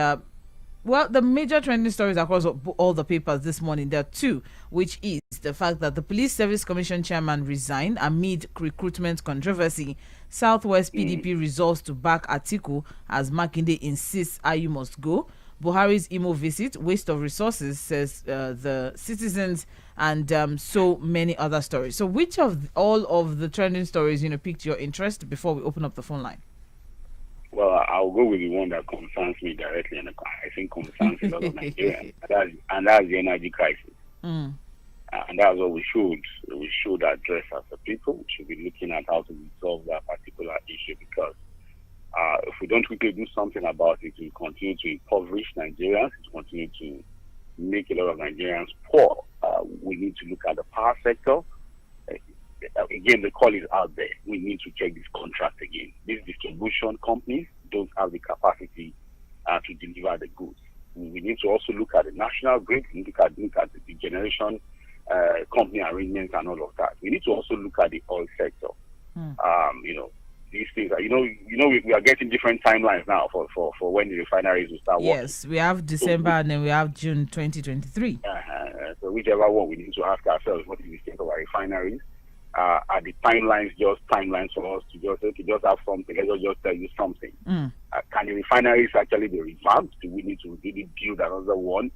the major trending stories across all the papers this morning, there are two, which is the fact that the Police Service Commission chairman resigned amid recruitment controversy. Southwest PDP resolves to back Atiku as Makinde insists Ayu must go. Buhari's Imo visit, waste of resources, says the citizens, and so many other stories. So which of all of the trending stories, piqued your interest before we open up the phone line? Well, I'll go with the one that concerns me directly, and I think concerns a lot of Nigerians, and that's the energy crisis. And that's what we should address as a people. We should be looking at how to resolve that particular issue, because if we don't quickly do something about it, we continue to impoverish Nigerians. It will continue to make a lot of Nigerians poor. We need to look at the power sector. Again, the call is out there. We need to check this contract again. These distribution companies don't have the capacity to deliver the goods. We need to also look at the national grid. We need to look at the generation company arrangements and all of that. We need to also look at the oil sector. These things are, we are getting different timelines now for when the refineries will start working. Yes, we have December and then we have June 2023. So whichever one, we need to ask ourselves, what is the state of our refineries? Are the timelines just timelines for us to just have something? Let's just tell you something. Can the refineries actually be revamped? Do we need to really build another one?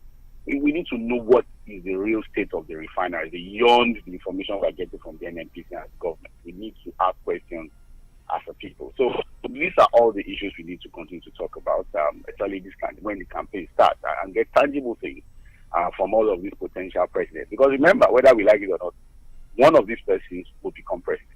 We need to know what is the real state of the refinery beyond the information we're getting from the NNPC and the government. We need to ask questions as a people. So these are all the issues we need to continue to talk about, especially when the campaign starts, and get tangible things from all of these potential presidents. Because remember, whether we like it or not, one of these persons will become president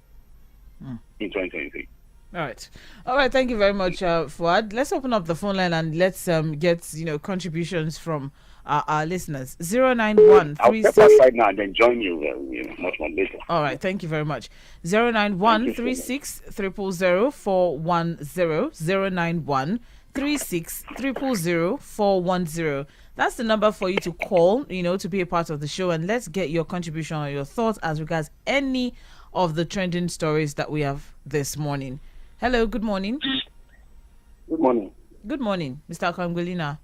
in 2023. All right. Thank you very much, Fuad. Let's open up the phone line and let's get contributions from our listeners. 091 I'll step aside now and then join you much more later. All right. Thank you very much. 091 36 000 410 091 36 000 410. That's the number for you to call, to be a part of the show, and let's get your contribution or your thoughts as regards any of the trending stories that we have this morning. Hello, good morning. Good morning. Good morning, Mr. Kwangwelina.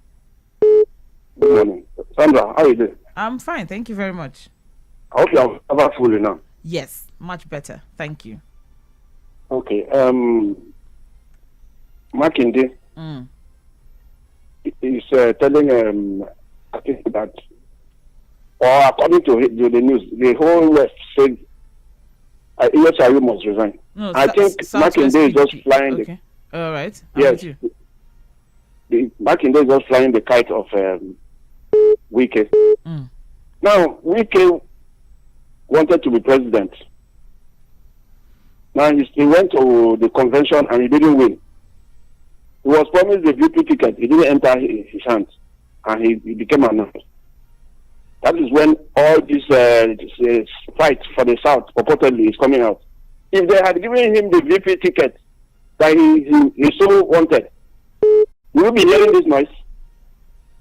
Good morning. Sandra, how are you doing? I'm fine, thank you very much. I hope you're covered fully now. Yes, much better. Thank you. Okay. Makinde is telling I think that, or according to the news, the whole West said ESRU must resign. No, I think Makinde is just flying. Okay. All right. Yes. Makinde is just flying the kite of Wike. Now, Wike wanted to be president. Now, he went to the convention and he didn't win. He was promised the VP ticket. He didn't enter his hands, and he became announced. That is when all this fight for the South purportedly is coming out. If they had given him the VP ticket that he so wanted, we will be hearing this noise.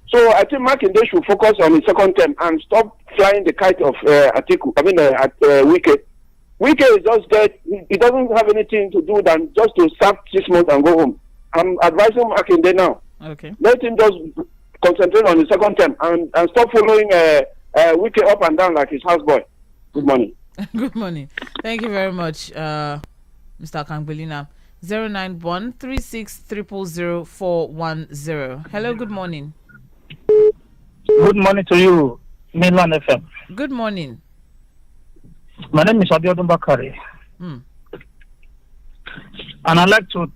So I think Makinde should focus on his second term and stop flying the kite of Atiku. At Wike. Wike is just there. He doesn't have anything to do than just to serve 6 months and go home. I'm advising Makinde now. Okay. Let him just concentrate on the second term and stop following Wike up and down like his houseboy. Good morning. Good morning. Thank you very much, Mr. Kwangwelina. 091 36 000 410. Hello, good morning. Good morning to you, Mainland FM. Good morning. My name is Abiodun Bakari. And I'd like to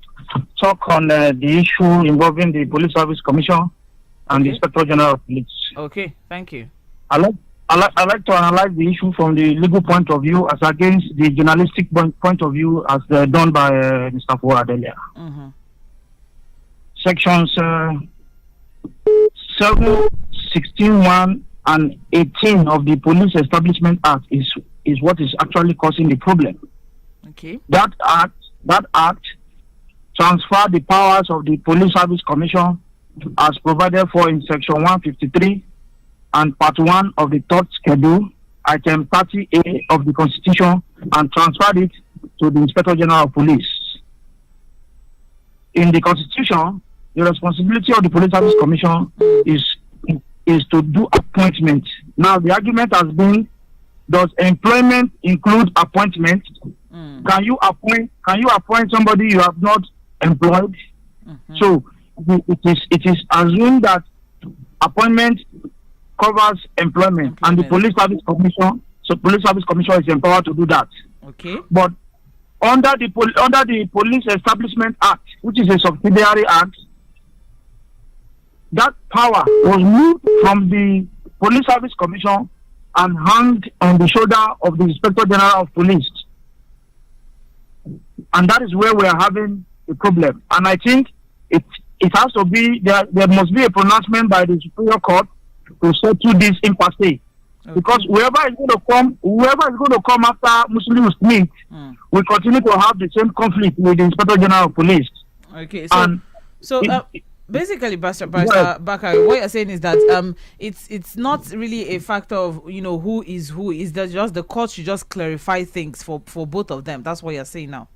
talk on the issue involving the Police Service Commission and the Inspector General of Police. Okay, thank you. I like to analyze the issue from the legal point of view as against the journalistic point of view as done by Mr. Fuad earlier. Mm-hmm. Sections 7, 16, 1 and 18 of the Police Establishment Act is what is actually causing the problem. Okay. That act transfer the powers of the Police Service Commission as provided for in Section 153 and Part 1 of the third schedule, Item 30A of the Constitution, and transferred it to the Inspector General of Police. In the Constitution, the responsibility of the Police Service Commission is to do appointment. Now, the argument has been, does employment include appointment? Can you appoint somebody you have not employed? So it is assumed that appointment covers employment, and the Police Service Commission. So Police Service Commission is empowered to do that. Okay. But under the Police Establishment Act, which is a subsidiary act, that power was moved from the Police Service Commission and hung on the shoulder of the Inspector General of Police. And that is where we are having a problem. And I think it has to be, there must be a pronouncement by the Superior Court to settle this impasse. Okay. Because whoever is going to come after Muslim Smith will continue to have the same conflict with the Inspector General of Police. Okay, basically, Pastor Bakari, what you're saying is that it's not really a factor of who is who. Is that just the court should just clarify things for both of them? That's what you're saying now.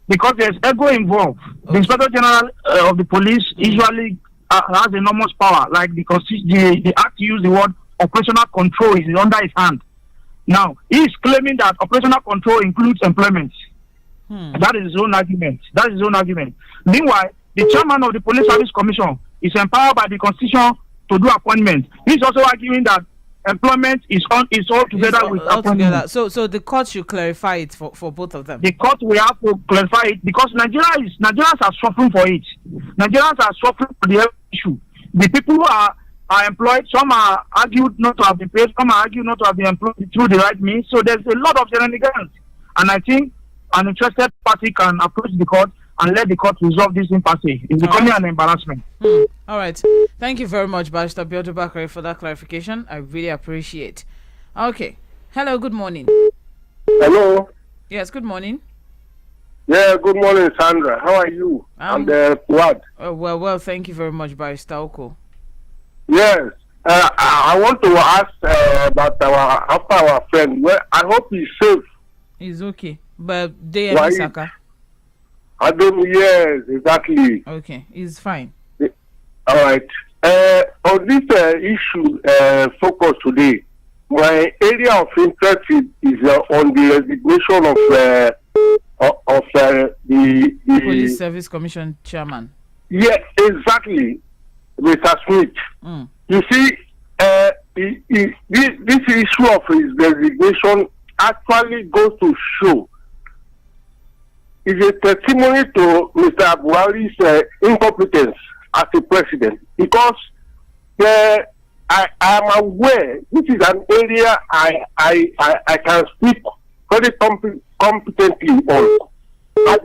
Because there's ego involved. Okay. The Inspector General of the Police usually has enormous power. Like the act used the word operational control is under his hand. Now he is claiming that operational control includes employment. That is his own argument. Meanwhile, the chairman of the Police Service Commission is empowered by the Constitution to do appointment. He's also arguing that employment is all together with appointment. So the court should clarify it for both of them. The court will have to clarify it because Nigerians are suffering for it. Nigerians are suffering for the issue. The people who are employed, some are argued not to have been paid, some are argued not to have been employed through the right means. So there's a lot of shenanigans. And I think an interested party can approach the court and let the court resolve this impasse. It's becoming an embarrassment. All right. Thank you very much, Barrister Biodun Bakare, for that clarification. I really appreciate. Okay. Hello, good morning. Hello. Yes, good morning. Yeah, good morning, Sandra. How are you? What? Well, thank you very much, Barrister Oko. Yes. I want to ask about our friend. Well, I hope he's safe. He's okay. But they are Saka. Yes, exactly. Okay, he's fine. All right. On this issue, focus today, my area of interest is on the resignation of the Police Service Commission chairman. Yes, exactly, Mr. Smith. You see, this issue of his resignation actually goes to show is a testimony to Mr. Buhari's incompetence as a president, because I am aware this is an area I can speak very competently on.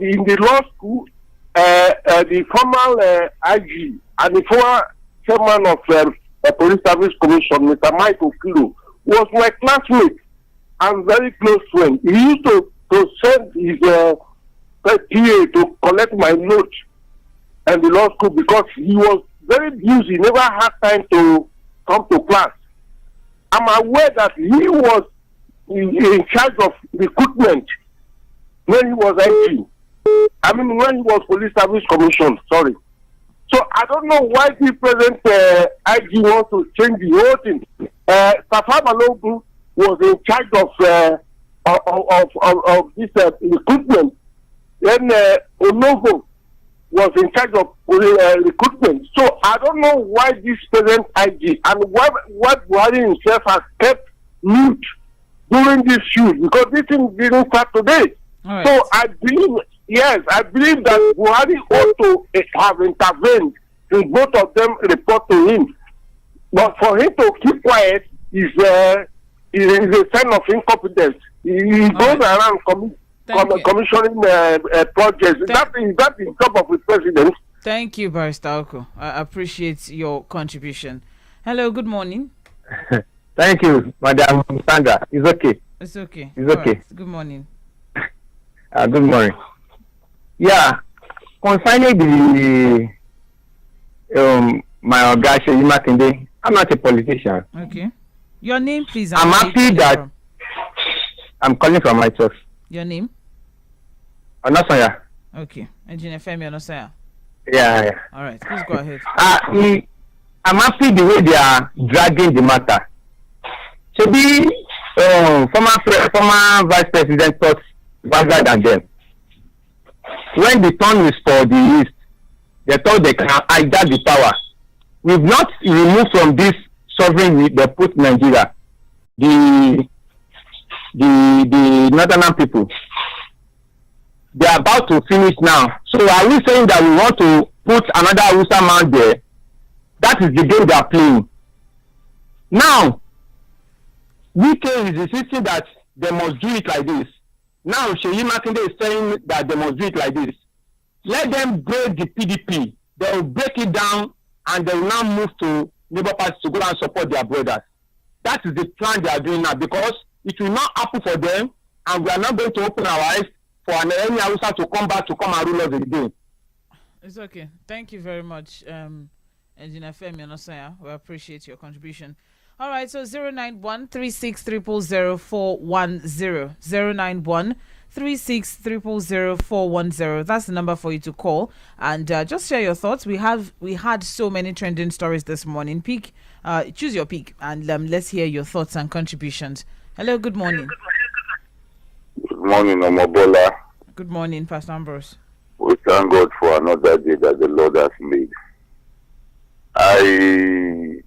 In the law school, the former IG and the former chairman of the Police Service Commission, Mr. Michael Kilo, was my classmate and very close friend. He used to send his PA to collect my notes in the law school because he was very busy, never had time to come to class. I'm aware that he was in charge of recruitment when he was IG. When he was Police Service Commission, sorry. So I don't know why the present IG wants to change the whole thing. Safa Balogun was in charge of this recruitment. Then Onogo was in charge of recruitment. So I don't know why this present IG and what Buhari himself has kept mute during this shoot, because this thing didn't start today. Right. So I believe yes, I believe that Buhari ought to have intervened since both of them report to him. But for him to keep quiet is a sign of incompetence. He goes around commissioning projects. That is the job of the president. Thank you, Barrister Oko. I appreciate your contribution. Hello, good morning. Thank you, Madam Sandra. It's okay. It's okay. It's okay. Right. Good morning. Good morning. Yeah, concerning the my Oga Seyi Makinde, I'm not a politician. Okay. Your name, please. I'm happy that I'm calling from my trust. Your name? Onosanya. Okay. Engineer Femi Onosanya. Yeah. All right. Please go ahead. I'm happy the way they are dragging the matter. So former vice president thought wiser than them. When the turn is for the East, they thought they can hijack the power. We've not removed from this sovereign they put Nigeria, the northern people. They are about to finish now. So are we saying that we want to put another Hausa man there? That is the game they are playing. Now, Wike is insisting that they must do it like this. Now, Seyi Makinde is saying that they must do it like this. Let them break the PDP. They will break it down and they will now move to Labour Party to go and support their brothers. That is the plan they are doing now because it will not happen for them and we are not going to open our eyes for any Hausa to come back to come and rule us again. It's okay. Thank you very much, Engineer Femi Onosanya. We appreciate your contribution. All right, so 091-36000410. 091-36000410. That's the number for you to call and just share your thoughts. We had so many trending stories this morning. Choose your pick and let's hear your thoughts and contributions. Hello, good morning. Good morning, Omobola. Good morning, Pastor Ambrose. We thank God for another day that the Lord has made. I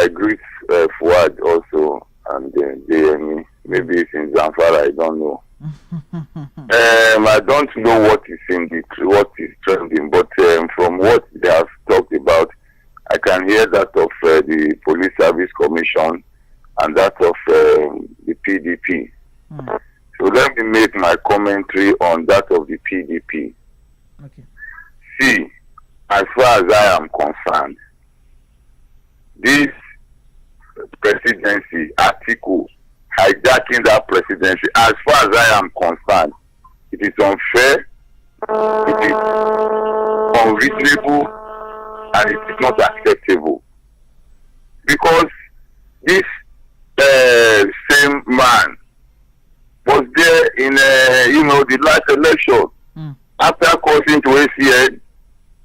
greet Fuad also and JME. Maybe it's in Zamfara, I don't know. I don't know what is trending, but from what they have talked about, I can hear that of the Police Service Commission and that of the PDP. So let me make my commentary on that of the PDP. Okay. See, as far as I am concerned, this presidency article hijacking that presidency, as far as I am concerned, it is unfair, it is unreasonable, and it is not acceptable. Because this same man was there in the last election. After crossing to ACN,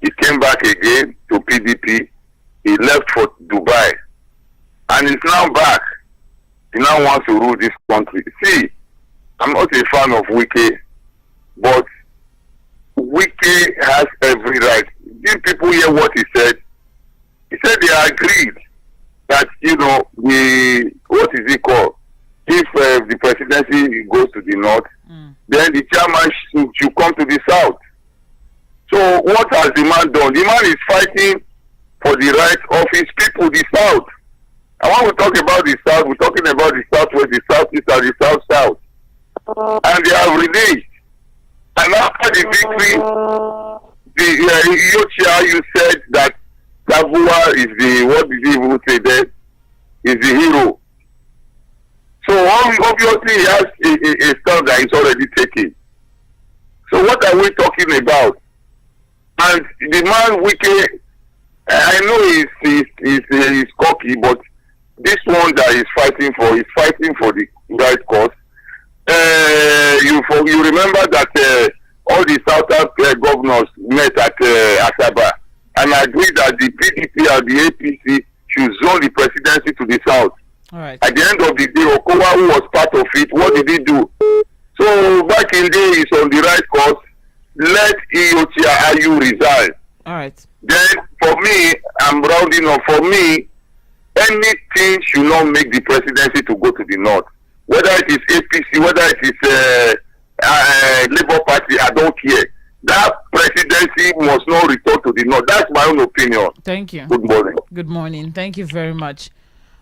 he came back again to PDP. He left for Dubai. And he's now back. He now wants to rule this country. See, I'm not a fan of Wike, but Wike has every right. Did people hear what he said? He said they agreed that, what is it called? If the presidency goes to the north, then the chairman should come to the south. So what has the man done? The man is fighting for the rights of his people, the south. And when we talk about the south, we're talking about the southwest, the southeast, and the south-south. And they have released. And after the victory, you said that Savua is what did he even say there? Is the hero. So obviously he has a stand that is already taken. So what are we talking about? And the man Wike, I know he's cocky, but this one that he's fighting for the right cause. You remember that all the southern governors met at Asaba and agreed that the PDP and the APC should zone the presidency to the south. All right. At the end of the day, Okowa, who was part of it, what did he do? So back in the day, he's on the right course. Let Iyochia Ayu resign. All right. Then for me, I'm rounding up. For me, anything should not make the presidency to go to the north. Whether it is APC, whether it is Labour Party, I don't care. That presidency must not return to the north. That's my own opinion. Thank you. Good morning. Good morning. Thank you very much.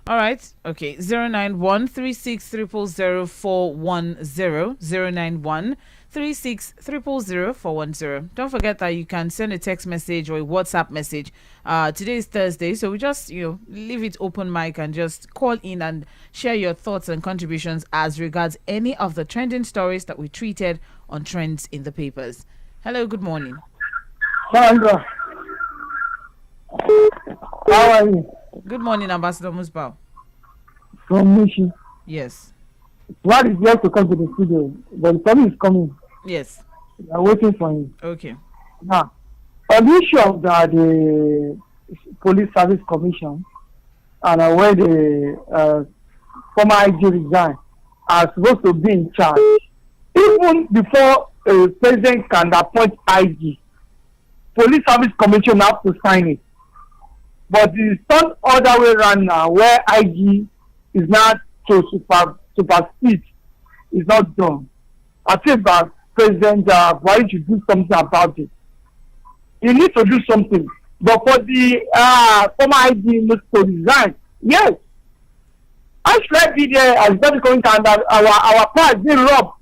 All right. Okay. 09136000410. 09136000410. Don't forget that you can send a text message or a WhatsApp message. Today is Thursday, so we just leave it open mic and just call in and share your thoughts and contributions as regards any of the trending stories that we treated on Trends in the Papers. Hello. Good morning. Sandra, how are you? Good morning, Ambassador Musbao. From Michi. Yes. What is yet to come to the studio? The time is coming. Yes. We are waiting for him. Okay. Now, on the issue of the Police Service Commission and where the former IG resigned are supposed to be in charge, even before a president can appoint IG, Police Service Commission have to sign it. But it's not other way around now, where IG is not to supersede, is not done. I think that President Buhari should do something about it. He needs to do something. But for the former IG to resign, yes, I should be there as better going and our power is being robbed.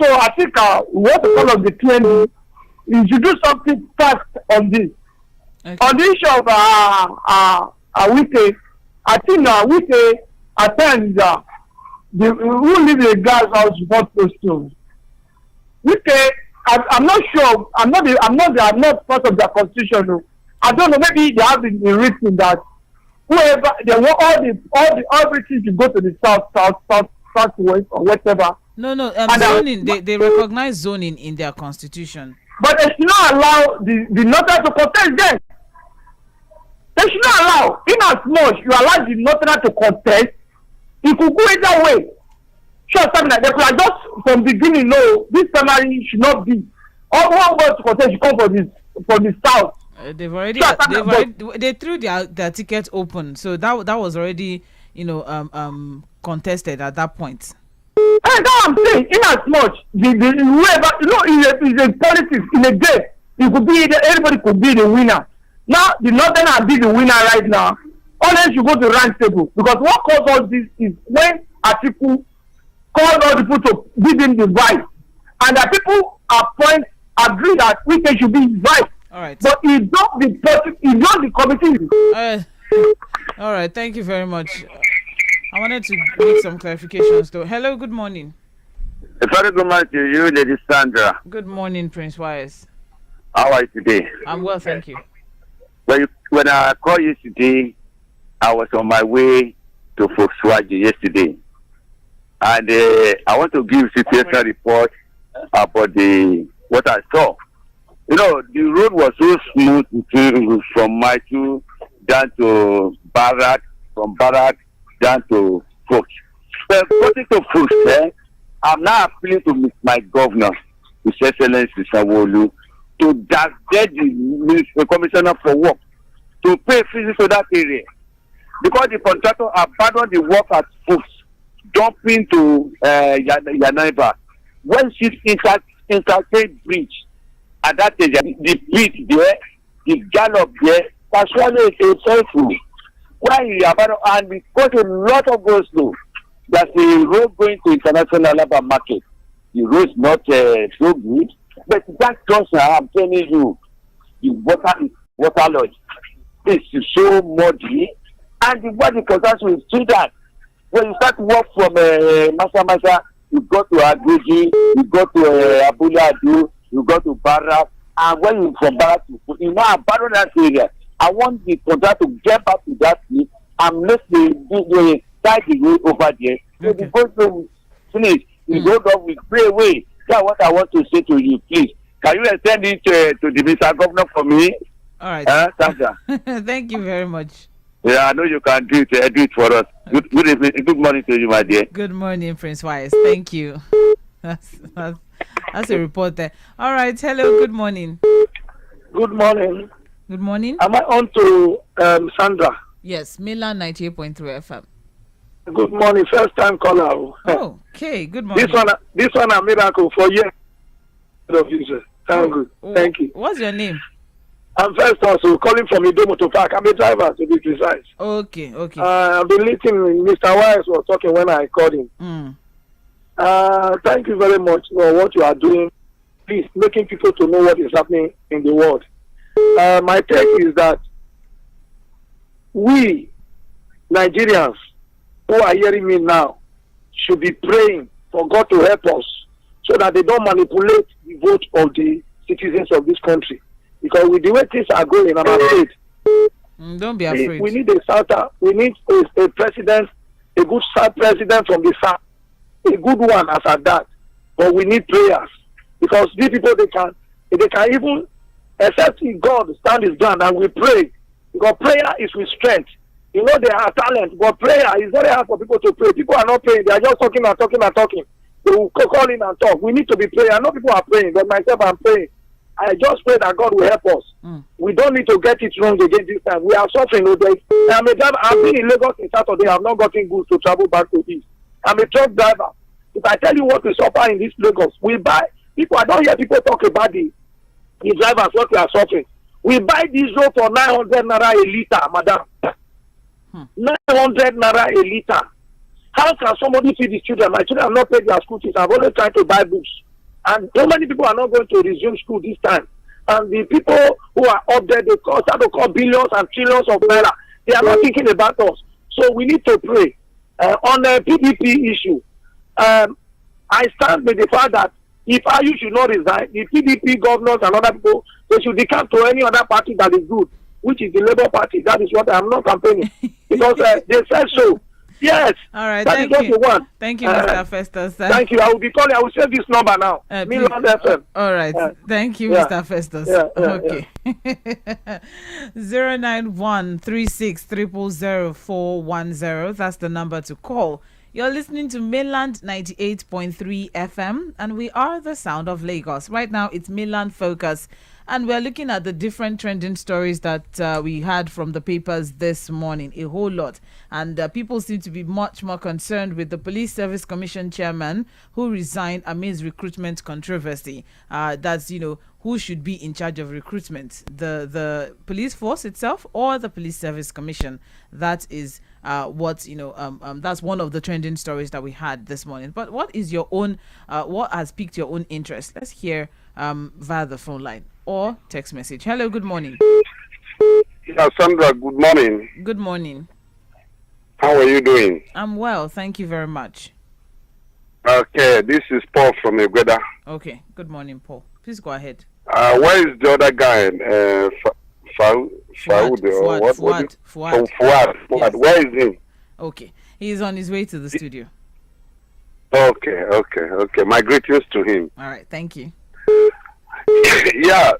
So I think we want to call on the PND. You should do something fast on this. Okay. On the issue of Wike, I think Wike at times who live in a gas house without close to Wike. I'm not sure. I'm not part of their constitution. No. I don't know. Maybe they have been written that whoever they want all everything to go to the southwest or whatever. No. Zoning. They recognize zoning in their constitution. But they should not allow the northern to contest them. They should not allow. In as much you allow the northern to contest, it could go either way. Sure, something like that. They could just from the beginning know this primary should not be. All one word to contest should come from the south. They threw their ticket open, so that was already contested at that point. And that's what I'm saying. In as much whoever is a politics in a day, it could be anybody could be the winner. Now the northern will be the winner right now. Unless you go to rank table, because what caused all this is when Atiku called all the people to give him the right, and the people agree that Wike should be his right. All right. But he don't the committee. All right. Thank you very much. I wanted to make some clarifications though. Hello. Good morning. A very good morning to you, Lady Sandra. Good morning, Prince Wise. How are you today? I'm well, thank you. When I called you today, I was on my way to Volkswagen yesterday. And I want to give situational report about what I saw. The road was so smooth from Maitu down to Barak, from Barak down to Fox. So according to Fox, I'm now appealing to my governor, His Excellency Sanwo-Olu, to get the commissioner for work to pay fees to that area. Because the contractor abandoned the work at Fox, dumping to Yanaiba. When she interstate bridge at that area, the pit there, the gallop there, Pasquale is helpful. Why he abandoned, and because a lot of go slow. That's the road going to international labor market. The road is not so good, but that junction, I'm telling you, the water lodge is so muddy, and the body contraction will see that. When you start to walk from Masa, you go to Aguji, you go to Abuladu, you go to Barak, and when you from Barak, you now abandon that area. I want the contractor to get back to that place and make the side the way over there. So the go to finish, you go down, we pray away. That's what I want to say to you, please. Can you extend it to the Mr. Governor for me? All right. Sandra. Thank you very much. Yeah, I know you can do it. Do it for us. Good evening. Good morning to you, my dear. Good morning, Prince Wise. Thank you. That's a report there. All right. Hello. Good morning. Good morning. Good morning. Am I on to Sandra? Yes, Mainland 98.3 FM. Good morning, first time caller. Oh, okay, good morning. This one a miracle for you. Thank you. Thank you. What's your name? I'm first also calling from Idomoto Park. I'm a driver, to be precise. Okay. I've been listening. Mr. Wise was talking when I called him. Thank you very much for what you are doing. Please, making people to know what is happening in the world. My take is that we, Nigerians, who are hearing me now, should be praying for God to help us so that they don't manipulate the vote of the citizens of this country. Because with the way things are going, I'm afraid. Don't be afraid. We need we need a president, a good president from the south, a good one as at that. But we need prayers. Because these people, they can even, except if God stand his ground and we pray. Because prayer is with strength. You know, they have talent, but prayer is very hard for people to pray. People are not praying. They are just talking and talking and talking. They will call in and talk. We need to be praying. I know people are praying, but myself, I'm praying. I just pray that God will help us. We don't need to get it wrong again this time. We are suffering. I've been in Lagos on Saturday. I've not gotten goods to travel back to East. I'm a truck driver. If I tell you what we suffer in this Lagos, we buy. People, I don't hear people talk about the drivers, what we are suffering. We buy diesel for 900 naira a liter, madam. 900 naira a liter. How can somebody feed the children? My children have not paid their school fees. I've only tried to buy books. And so many people are not going to resume school this time. And the people who are up there, they start to call billions and trillions of naira. They are not thinking about us. So we need to pray. On the PDP issue, I stand with the fact that if IU should not resign, the PDP governors and other people, they should decamp to any other party that is good, which is the Labour Party. That is what I'm not campaigning. Because they said so. Yes. All right. Thank you. Thank you, Mr. Festus. Thank you. I will be calling. I will save this number now. Mainland FM. All right. Thank you, Mr. Festus. Okay. 09136000410. That's the number to call. You're listening to Mainland 98.3 FM, and we are the sound of Lagos. Right now, it's Mainland Focus, and we're looking at the different trending stories that we had from the papers this morning, a whole lot. And people seem to be much more concerned with the Police Service Commission chairman who resigned amidst recruitment controversy. That's, who should be in charge of recruitment, the police force itself or the Police Service Commission. That is that's one of the trending stories that we had this morning. But what is your own, what has piqued your own interest? Let's hear via the phone line or text message. Hello, good morning. Yeah, Sandra, good morning. Good morning. How are you doing? I'm well, thank you very much. Okay, this is Paul from Egweda. Okay, good morning, Paul. Please go ahead. Where is the other guy? Fuad. Yes. Where is he? Okay, he's on his way to the studio. Okay. My greetings to him. All right, thank you. Yeah,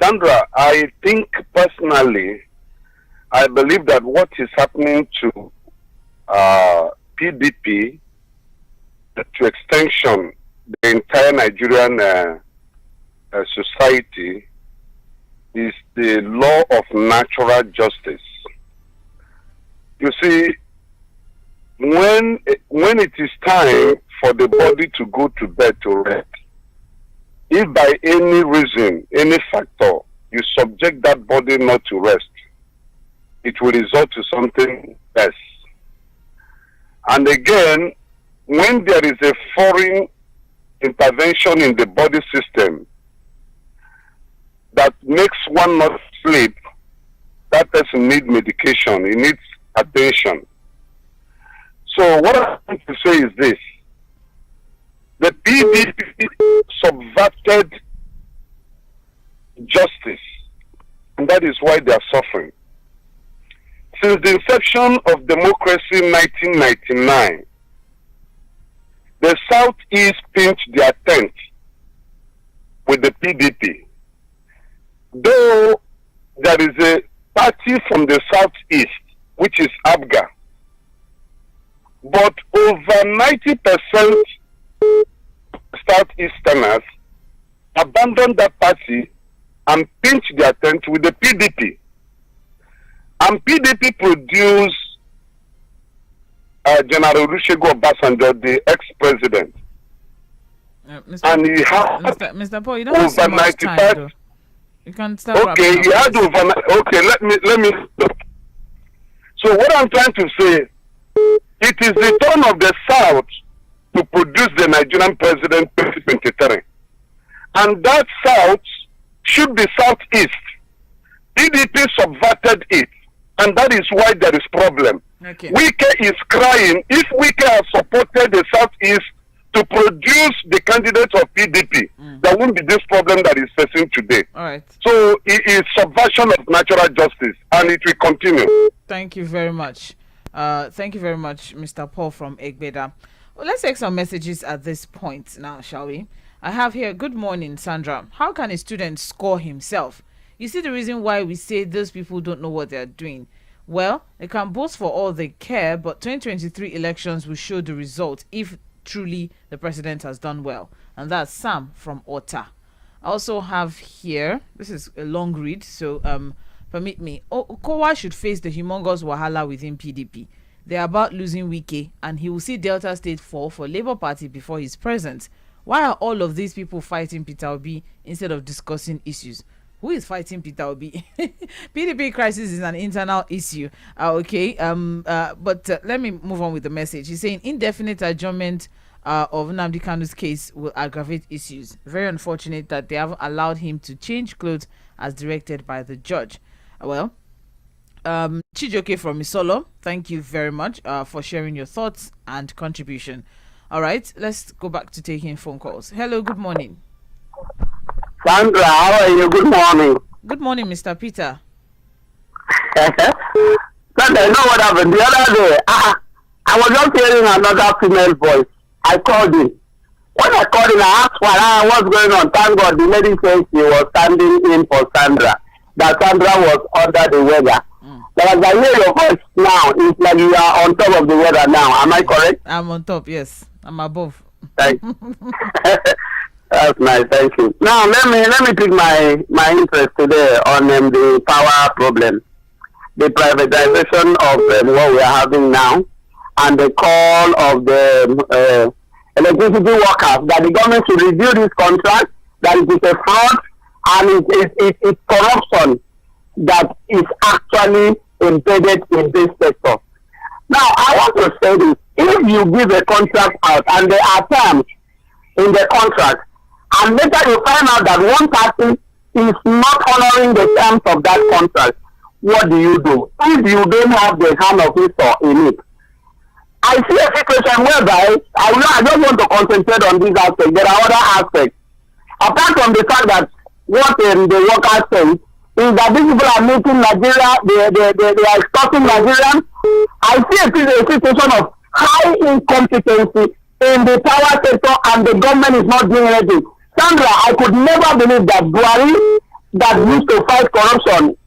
Sandra, I think personally, I believe that what is happening to PDP, to extension, the entire Nigerian society, is the law of natural justice. You see, when it is time for the body to go to bed to rest, if by any reason, any factor, you subject that body not to rest, it will result to something else. And again, when there is a foreign intervention in the body system that makes one not sleep, that person needs medication, he needs attention. So what I'm trying to say is this: the PDP subverted justice, and that is why they are suffering. Since the inception of democracy in 1999, the Southeast pinched their tent with the PDP. Though there is a party from the Southeast, which is ABGA, but over 90% Southeasterners abandoned that party and pinched their tent with the PDP. And PDP produced General Olusegun Obasanjo, the ex-president. And he had Mr. Paul, you don't have so much time, though. You can start. Okay, he had over. Okay, let me. So what I'm trying to say, it is the turn of the South to produce the Nigerian president 2023, and that South should be Southeast. PDP subverted it, and that is why there is problem. Okay. Wike is crying. If Wike has supported the Southeast to produce the candidates of PDP, there won't be this problem that is facing today. All right. So it is subversion of natural justice, and it will continue. Thank you very much. Thank you very much, Mr. Paul from Egbeda. Well, let's take some messages at this point now, shall we? I have here, good morning, Sandra. How can a student score himself? You see the reason why we say those people don't know what they're doing. Well, they can boast for all they care, but 2023 elections will show the result if truly the president has done well. And that's Sam from Ota. I also have here, this is a long read, so permit me. Kowa should face the humongous wahala within PDP. They're about losing Wike, and he will see Delta State fall for Labour Party before he's present. Why are all of these people fighting Peter Obi instead of discussing issues? Who is fighting Peter Obi? PDP crisis is an internal issue. Okay. But let me move on with the message. He's saying indefinite adjournment of Nnamdi Kanu's case will aggravate issues. Very unfortunate that they haven't allowed him to change clothes as directed by the judge. Well, Chijoke from Isolo, thank you very much for sharing your thoughts and contribution. All right, let's go back to taking phone calls. Hello, good morning. Sandra, how are you? Good morning. Good morning, Mr. Peter. Sandra, you know what happened? The other day, I was just hearing another female voice. I called in. When I called in, I asked what's going on. Thank God, the lady said she was standing in for Sandra. That Sandra was under the weather. But as I hear your voice now, it's like you are on top of the weather now. Am I correct? I'm on top, yes. I'm above. Thank you. That's nice, thank you. Now let me pick my interest today on the power problem, the privatization of what we are having now, and the call of the electricity workers that the government should review this contract, that it is a fraud and it's corruption that is actually embedded in this sector. Now I want to say this: if you give a contract out and there are terms in the contract, and later you find out that one party is not honoring the terms of that contract, what do? If you don't have the hand of it in it. I see a situation whereby I just want to concentrate on this aspect. There are other aspects. Apart from the fact that what the workers say is that these people are making Nigeria, they are extorting Nigerians. I see a situation of high incompetency in the power sector, and the government is not doing anything. Sandra, I could never believe that Buhari, that used to fight corruption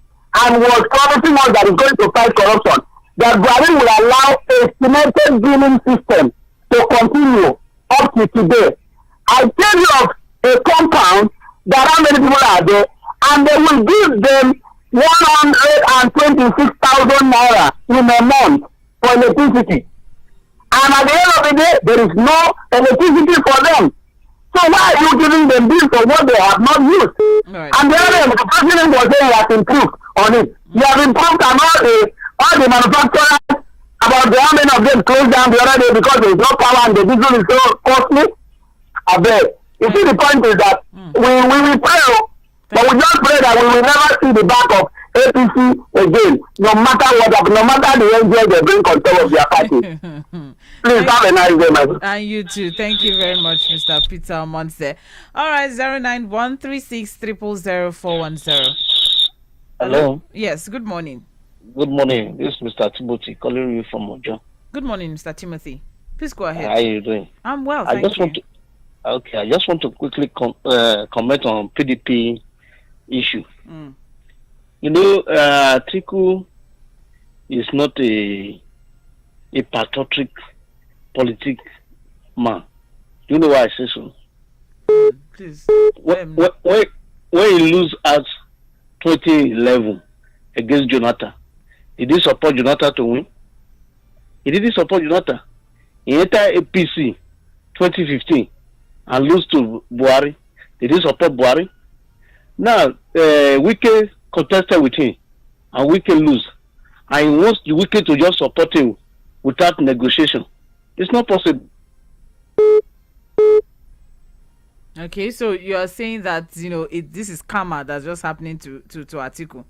and was promising us that he's going to fight corruption, that Buhari will allow a estimated billing system to continue up to today. I tell you of a compound that how many people are there, and they will give them 126,000 naira in a month for electricity. And at the end of the day, there is no electricity for them. So why are you giving them bills for what they have not used? Right. And the president was saying he has improved on it. He has improved on all the manufacturers, about how many of them closed down the other day because there is no power and the diesel is so costly. I bet. You see, the point is that we will pray, but we just pray that we will never see the back of APC again, no matter what, no matter the NGO they bring control of their party. Please have a nice day, my friend. And you too. Thank you very much, Mr. Peter Monse. All right, 09136000410. Hello. Yes, good morning. Good morning. This is Mr. Timothy calling you from Ojo. Good morning, Mr. Timothy. Please go ahead. How are you doing? I'm well, I just want to quickly comment on PDP issue. You know, Atiku is not a patriotic politic man. Do you know why I say so? Please. When he lose at 2011 against Jonathan, did he support Jonathan to win? He didn't support Jonathan. He entered APC 2015 and lose to Buhari. He didn't support Buhari. Now, Wike contested with him and Wike lose. And he wants the Wike to just support him without negotiation. It's not possible. Okay, so you are saying that this is karma that's just happening to Atiku.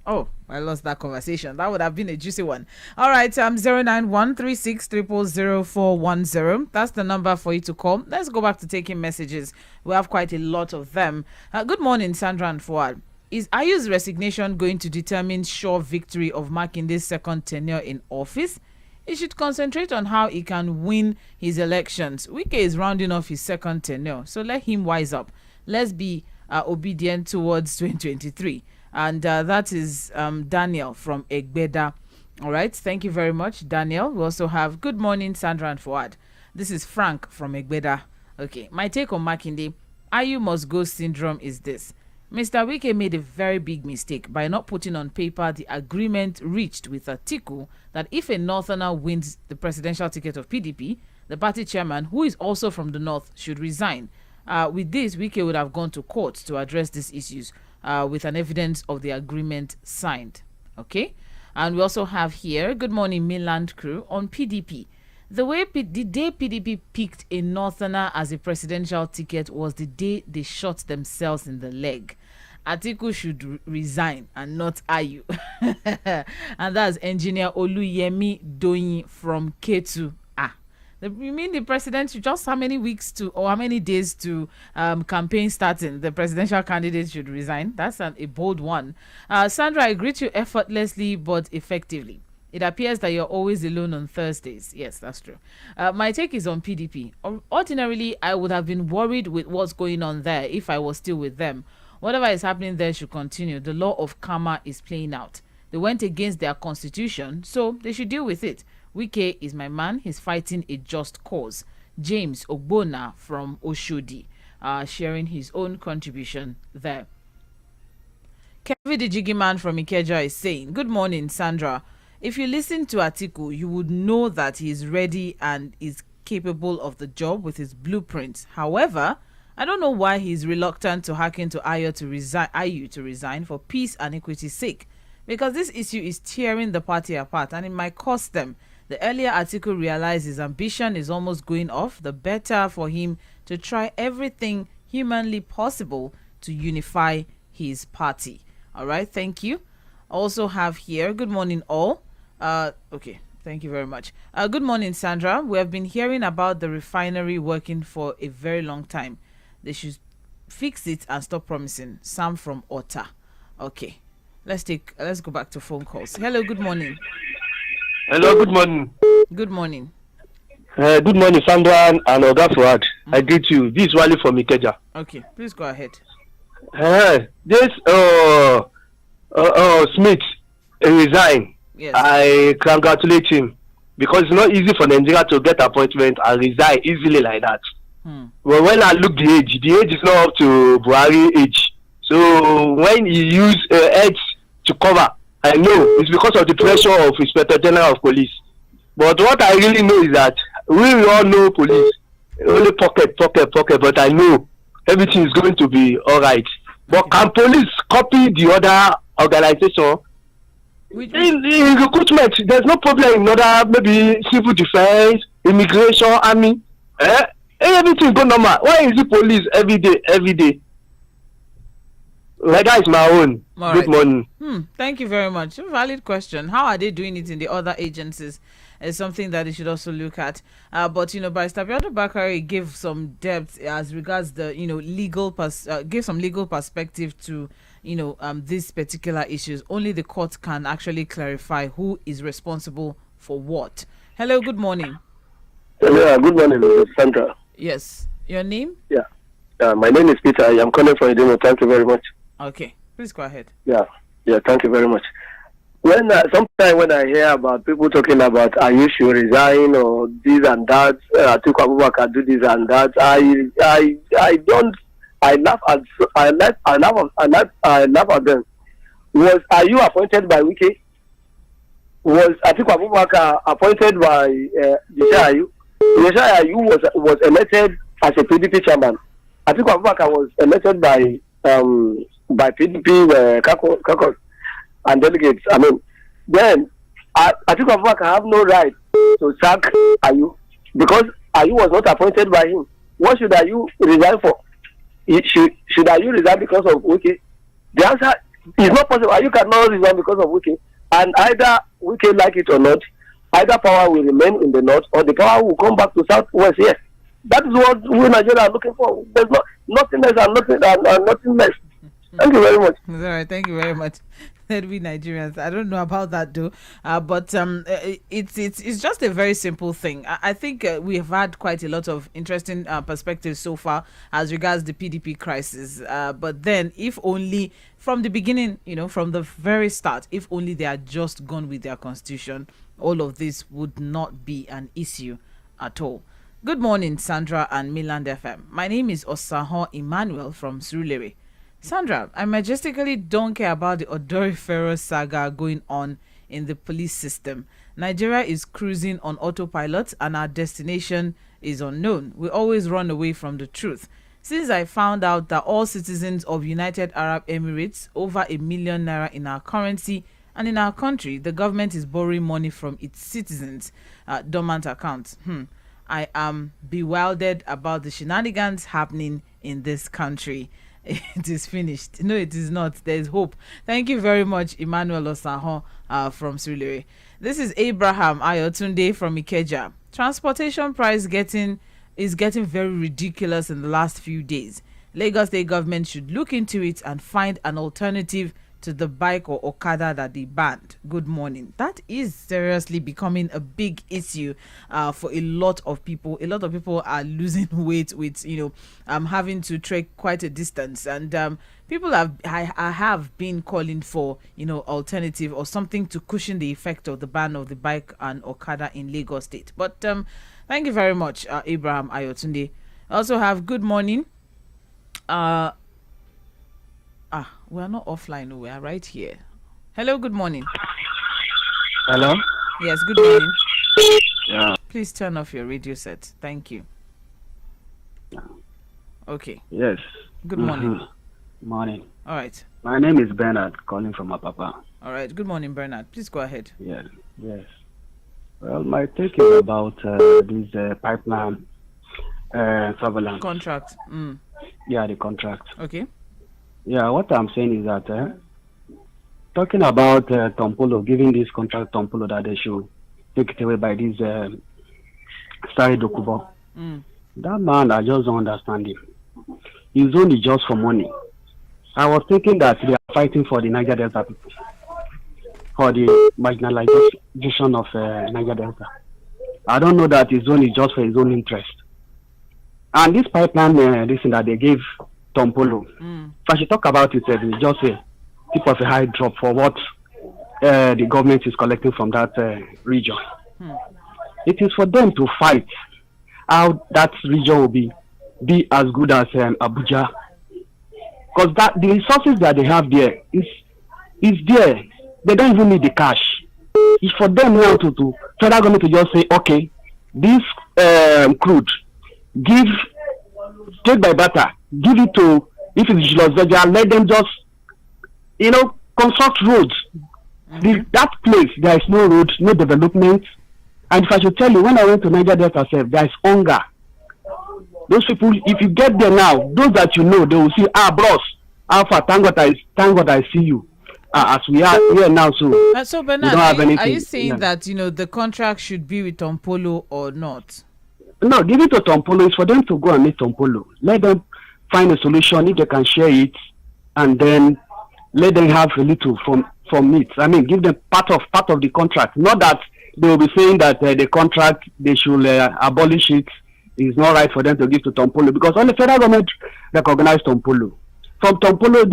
Oh, I lost that conversation. That would have been a juicy one. All right, 09136000410. That's the number for you to call. Let's go back to taking messages. We have quite a lot of them. Good morning, Sandra and Fuad. Is Ayu's resignation going to determine sure victory of Makinde's second tenure in office? He should concentrate on how he can win his elections. Wike is rounding off his second tenure, so let him wise up. Let's be obedient towards 2023. And that is Daniel from Egbeda. All right, thank you very much, Daniel. We also have good morning, Sandra and Fuad. This is Frank from Egbeda. Okay, my take on Makinde, Ayu must go syndrome is this. Mr. Wike made a very big mistake by not putting on paper the agreement reached with Atiku that if a Northerner wins the presidential ticket of PDP, the party chairman, who is also from the North, should resign. With this, Wike would have gone to court to address these issues with an evidence of the agreement signed. Okay? And we also have here, good morning, Mainland crew, on PDP. The day PDP picked a Northerner as a presidential ticket was the day they shot themselves in the leg. Atiku should resign and not Ayu. And that's engineer Oluyemi Doyin from Ketu. You mean the president should just how many days to campaign starting? The presidential candidate should resign. That's a bold one. Sandra, I greet you effortlessly but effectively. It appears that you're always alone on Thursdays. Yes, that's true. My take is on PDP. Ordinarily, I would have been worried with what's going on there if I was still with them. Whatever is happening there should continue. The law of karma is playing out. They went against their constitution, so they should deal with it. Wike is my man. He's fighting a just cause. James Ogbona from Oshodi sharing his own contribution there. Kevin the Jiggy Man from Ikeja is saying, good morning, Sandra. If you listen to Atiku, you would know that he is ready and is capable of the job with his blueprints. However, I don't know why he is reluctant to hearken to Ayu to resign for peace and equity's sake, because this issue is tearing the party apart and it might cost them. The earlier Atiku realized his ambition is almost going off, the better for him to try everything humanly possible to unify his party. All right, thank you. Also have here, good morning all. Okay, thank you very much. Good morning, Sandra. We have been hearing about the refinery working for a very long time. They should fix it and stop promising. Sam from Ota. Okay, let's go back to phone calls. Hello, good morning. Hello, good morning. Good morning. Good morning, Sandra and Oga Fuad. I greet you. This is Wally from Ikeja. Okay, please go ahead. This Smith resign. Yes. I congratulate him because it's not easy for Nigeria to get appointment and resign easily like that. Well, when I look the age is not up to Buhari age. So when he use edge to cover, I know it's because of the pressure of Inspector General of Police. But what I really know is that we all know police only pocket. But I know everything is going to be all right. But can police copy the other organization? In recruitment, there's no problem in other, maybe civil defense, immigration, army. Everything go normal. Why is it police every day? Like that is my own. All Good right. morning. Thank you very much. A valid question. How are they doing it in the other agencies is something that they should also look at. But Barrister Biado Bakari gave some depth as regards the gave some legal perspective to these particular issues. Only the court can actually clarify who is responsible for what. Hello, good morning. Hello, good morning, Sandra. Yes, your name? Yeah. My name is Peter. I am calling from Idemo. Thank you very much. Okay, please go ahead. Yeah, thank you very much. Sometimes when I hear about people talking about you should resign or this and that, Atiku Abubakar do this and that, I laugh at them. Are you appointed by Wike? was Atiku Abubakar appointed by Yeshaya Ayu. Yeshaya Ayu was elected as a PDP chairman. Atiku Abubakar was elected by PDP caucus and delegates. I mean, then Atiku Abubakar have no right to sack Ayu because Ayu was not appointed by him. What should Ayu resign for? Should Ayu resign because of Wike? The answer is not possible. Ayu cannot resign because of Wike. And either Wike like it or not, either power will remain in the north or the power will come back to southwest here. That is what we Nigeria are looking for. There's nothing less and nothing less. Thank you very much. All right, thank you very much. That we Nigerians, I don't know about that though, but it's just a very simple thing. I think we have had quite a lot of interesting perspectives so far as regards the PDP crisis. But then, if only from the beginning, from the very start, if only they had just gone with their constitution, all of this would not be an issue at all. Good morning, Sandra and Mainland FM. My name is Osaho Emmanuel from Surulere. Sandra, I majestically don't care about the Odorifero saga going on in the police system. Nigeria is cruising on autopilot and our destination is unknown. We always run away from the truth. Since I found out that all citizens of United Arab Emirates, over ₦1 million in our currency, and in our country, the government is borrowing money from its citizens' dormant accounts. I am bewildered about the shenanigans happening in this country. It is finished. No, it is not. There is hope. Thank you very much, Emmanuel Osaho from Surulere. This is Abraham Ayotunde from Ikeja. Transportation price is getting very ridiculous in the last few days. Lagos State government should look into it and find an alternative to the bike or Okada that they banned. Good morning. That is seriously becoming a big issue for a lot of people. A lot of people are losing weight with, having to trek quite a distance. And people have been calling for, alternative or something to cushion the effect of the ban of the bike and Okada in Lagos State. But thank you very much, Abraham Ayotunde. I also have good morning. We are not offline. We are right here. Hello, good morning. Hello? Yes, good morning. Yeah. Please turn off your radio set. Thank you. Okay. Yes. Good morning. Morning. All right. My name is Bernard, calling from Apapa. All right. Good morning, Bernard. Please go ahead. Yes. Well, my take is about this pipeline surveillance. Contract. Yeah, the contract. Okay. Yeah, what I'm saying is that talking about Tompolo, giving this contract Tompolo that they should take it away by this Sari Dokubo. That man, I just don't understand him. He's only just for money. I was thinking that they are fighting for the Niger Delta people, for the marginalization of Niger Delta. I don't know that it's only just for his own interest. And this pipeline, this thing that they gave Tompolo. If I should talk about it, it's just a tip of a high drop for what the government is collecting from that region. It is for them to fight how that region will be as good as Abuja, because that the resources that they have there is there. They don't even need the cash. It's for them now to federal government to just say, okay, this crude, take by barter, give it to, if it's Los Vegas, let them just, construct roads. That place, there is no road, no development. And if I should tell you, when I went to Niger Delta, there is hunger. Those people, if you get there now, those that they will see, bros, Alpha, thank God I see you. As we are here now, so Bernard, are you saying that, the contract should be with Tompolo or not? No, give it to Tompolo. It's for them to go and meet Tompolo. Let them find a solution if they can share it, and then let them have a little from it. I mean, give them part of the contract. Not that they will be saying that the contract they should abolish it. It's not right for them to give to Tompolo, because only federal government recognize Tompolo. From Tompolo,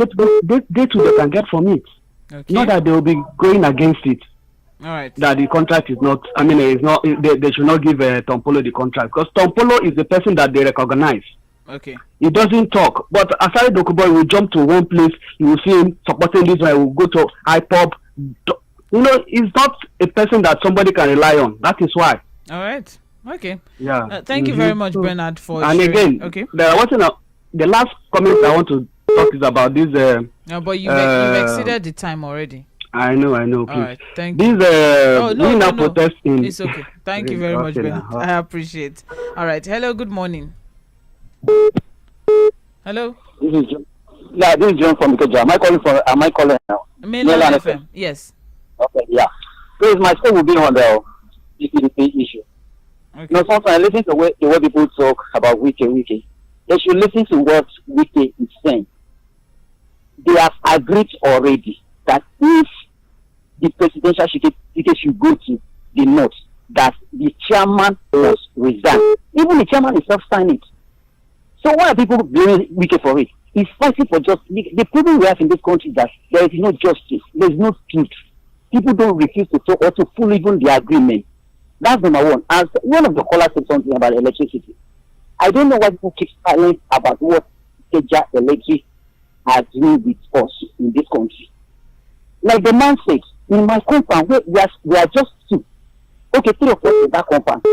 they too can get from it. Okay. Not that they will be going against it. All right. That the contract is not. I mean, it's not. They should not give Tompolo the contract, because Tompolo is the person that they recognize. Okay. He doesn't talk, but Asari Dokubo will jump to one place. You will see him supporting this one. He will go to IPOB, he's not a person that somebody can rely on. That is why. All right. Okay. Yeah. Thank you very much, Bernard, for and sharing. Again, okay. The last comment I want to talk is about this. No, but you've exceeded the time already. I know. Please. All right. Thank you. No. Protesting. It's okay. Thank you very much, Bernard. I appreciate. All right. Hello. Good morning. Hello. This is John from Ikeja. Am I calling now? Mainland FM. Yes. Okay, yeah. Please, my school will be on the PDP issue. Okay. Sometimes I listen to the way people talk about Wiki. They should listen to what Wiki is saying. They have agreed already that if the presidential ticket should go to the north, that the chairman must resign. Even the chairman himself signed it. So why are people blaming Wiki for it? He's fighting for justice. The problem we have in this country is that there is no justice. There is no truth. People don't refuse to talk or to fully even the agreement. That's number one. As one of the callers said something about electricity. I don't know why people keep silent about what Keja Electric are doing with us in this country. Like the man said, in my compound, we are just two. Okay, 3 of us in that compound.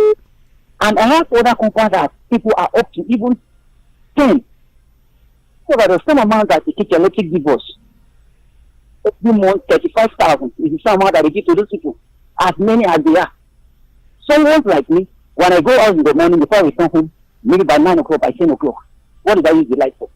And I have other compounds that people are up to even 10. So that the same amount that the Keja Electric give us, every month 35,000 is the same amount that they give to those people, as many as they are. Someone like me, when I go out in the morning before I return home, maybe by 9 o'clock, by 10 o'clock, what did I use the light for?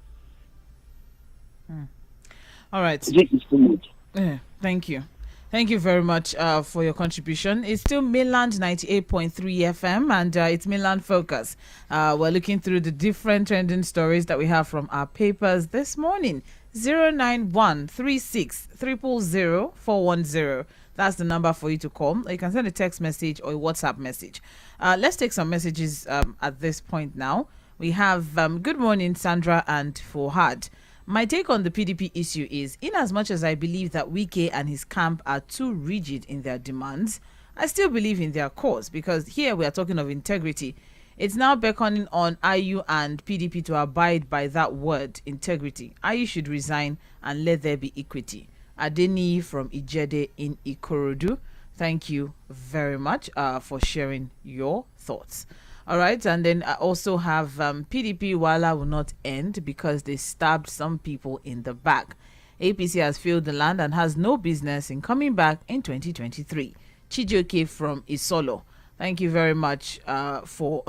All right. This is too much. Yeah, thank you. Thank you very much for your contribution. It's still Mainland 98.3 FM and it's Mainland Focus. We're looking through the different trending stories that we have from our papers this morning. 09136 000 410. That's the number for you to call. You can send a text message or a WhatsApp message. Let's take some messages at this point now. We have good morning, Sandra and Fuhad. My take on the PDP issue is, in as much as I believe that Wike and his camp are too rigid in their demands, I still believe in their cause, because here we are talking of integrity. It's now beckoning on IU and PDP to abide by that word, integrity. IU should resign and let there be equity. Adeni from Ijede in Ikorodu, thank you very much for sharing your thoughts. All right, and then I also have PDP Wala will not end because they stabbed some people in the back. APC has filled the land and has no business in coming back in 2023. Chijoke from Isolo, thank you very much for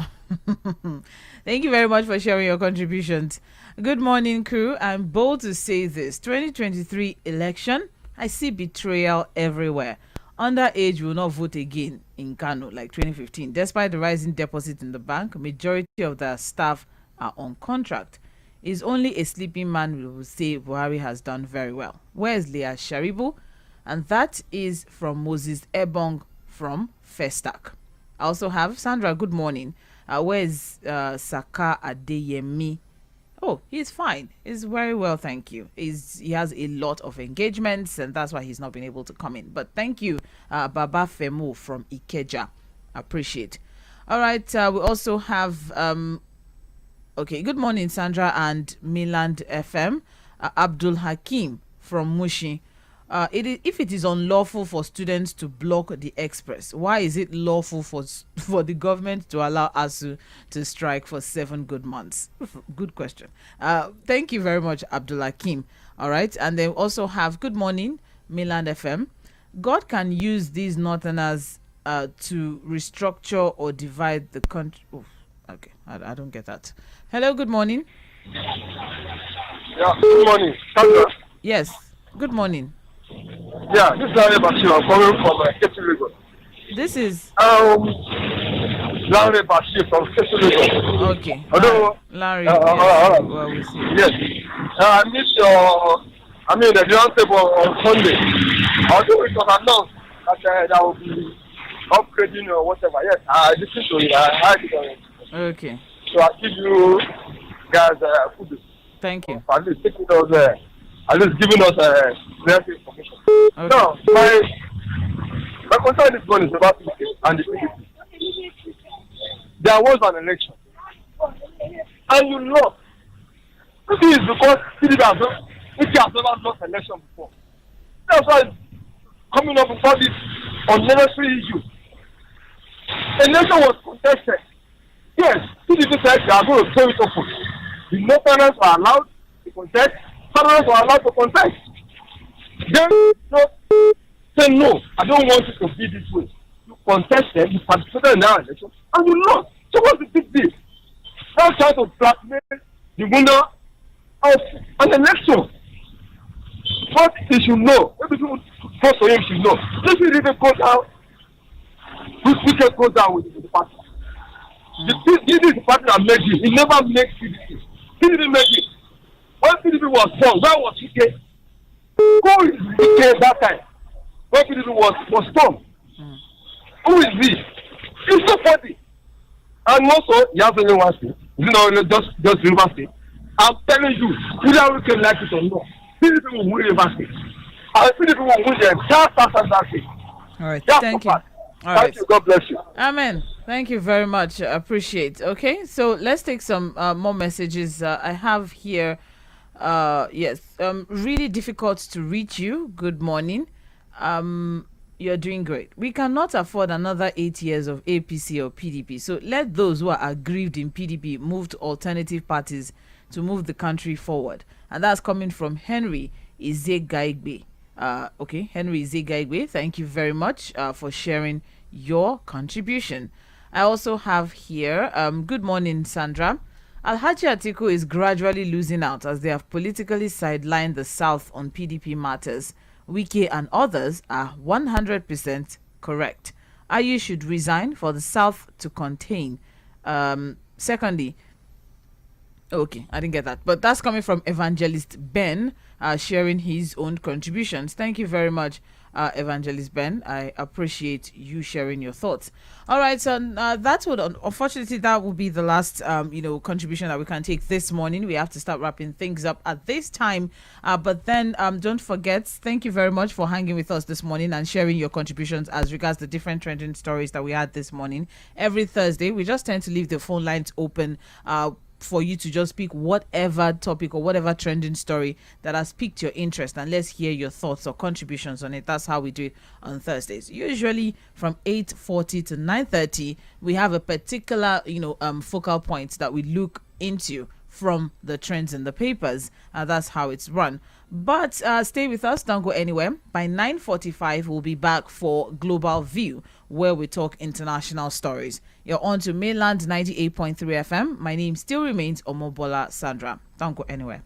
thank you very much for sharing your contributions. Good morning, crew. I'm bold to say this: 2023 election, I see betrayal everywhere. Underage will not vote again in Kano like 2015. Despite the rising deposit in the bank, majority of the staff are on contract. It's only a sleeping man who will say Buhari has done very well. Where's Leah Sharibu? And that is from Moses Ebong from Festac. I also have Sandra, good morning. Where's Saka Adeyemi? Oh, he's fine. He's very well, thank you. He has a lot of engagements, and that's why he's not been able to come in. But thank you, Baba Femu from Ikeja. Appreciate. All right, we also have... okay, good morning, Sandra and Mainland FM. Abdul Hakim from Mushi. If it is unlawful for students to block the express, why is it lawful for the government to allow ASU to strike for 7 good months? Good question. Thank you very much, Abdul Hakim. All right, and then also have good morning, Mainland FM. God can use these northerners to restructure or divide the country. Oh, okay, I don't get that. Hello, good morning. Yeah, good morning, Sandra. Yes, good morning. Yeah, this is Larry Bashir. I'm coming from Ketu Lagos. This is Larry Bashir from Ketu Lagos. Okay. Although, Larry. Yes. Well, we see. Yes. I missed the round table on Sunday. Although it was announced that there will be upgrading or whatever. Yes, I listened to it. I heard it on it. Okay. So I give you guys kudos. Thank you. At least taking us at least giving us clear information. Okay. Now, my concern is one is about PDP and the PDP. There was an election, and you lost. This is because PDP has never lost election before. That's why it's coming up with all this unnecessary issue. The election was contested. Yes, PDP said they are going to throw it open. The northerners were allowed to contest, southerners were allowed to contest. Then say no, I don't want it to be this way. You contested, you participated in our election, and you lost. So what's the big deal? Now try to blackmail the winner of an election. What he should know, maybe people close to him should know. This will even go down. We can go down with the party. This is the party that made it. He never made PDP. He didn't make it. When PDP was strong, where was he? Who is he that time? When PDP was strong. Who is he? He's nobody. And also, he has only one thing. You know, just River State. I'm telling you, whether we can like it or not, PDP will win River State. And PDP will win the entire South State. All right, That's thank you. All Thank right. you. God bless you. Amen. Thank you very much. Appreciate. Okay, so let's take some more messages. I have here. Yes. Really difficult to reach you. Good morning. You're doing great. We cannot afford another 8 years of APC or PDP. So let those who are aggrieved in PDP move to alternative parties to move the country forward. And that's coming from Henry Izegaigbe. Okay, Henry Izegaigbe, thank you very much for sharing your contribution. I also have here, good morning, Sandra. Alhaji Atiku is gradually losing out as they have politically sidelined the South on PDP matters. Wike and others are 100% correct. Ayu should resign for the South to contain. Secondly, okay, I didn't get that. But that's coming from Evangelist Ben, sharing his own contributions. Thank you very much, Evangelist Ben. I appreciate you sharing your thoughts. All right, so that would, unfortunately, that will be the last, contribution that we can take this morning. We have to start wrapping things up at this time. But then don't forget, thank you very much for hanging with us this morning and sharing your contributions as regards the different trending stories that we had this morning. Every Thursday, we just tend to leave the phone lines open for you to just pick whatever topic or whatever trending story that has piqued your interest, and let's hear your thoughts or contributions on it. That's how we do it on Thursdays. Usually from 8:40 to 9:30, we have a particular focal point that we look into from the trends in the papers. That's how it's run. But stay with us, don't go anywhere. By 9:45, we'll be back for Global View, where we talk international stories. You're on to Mainland 98.3 FM. My name still remains Omobola Sandra. Don't go anywhere.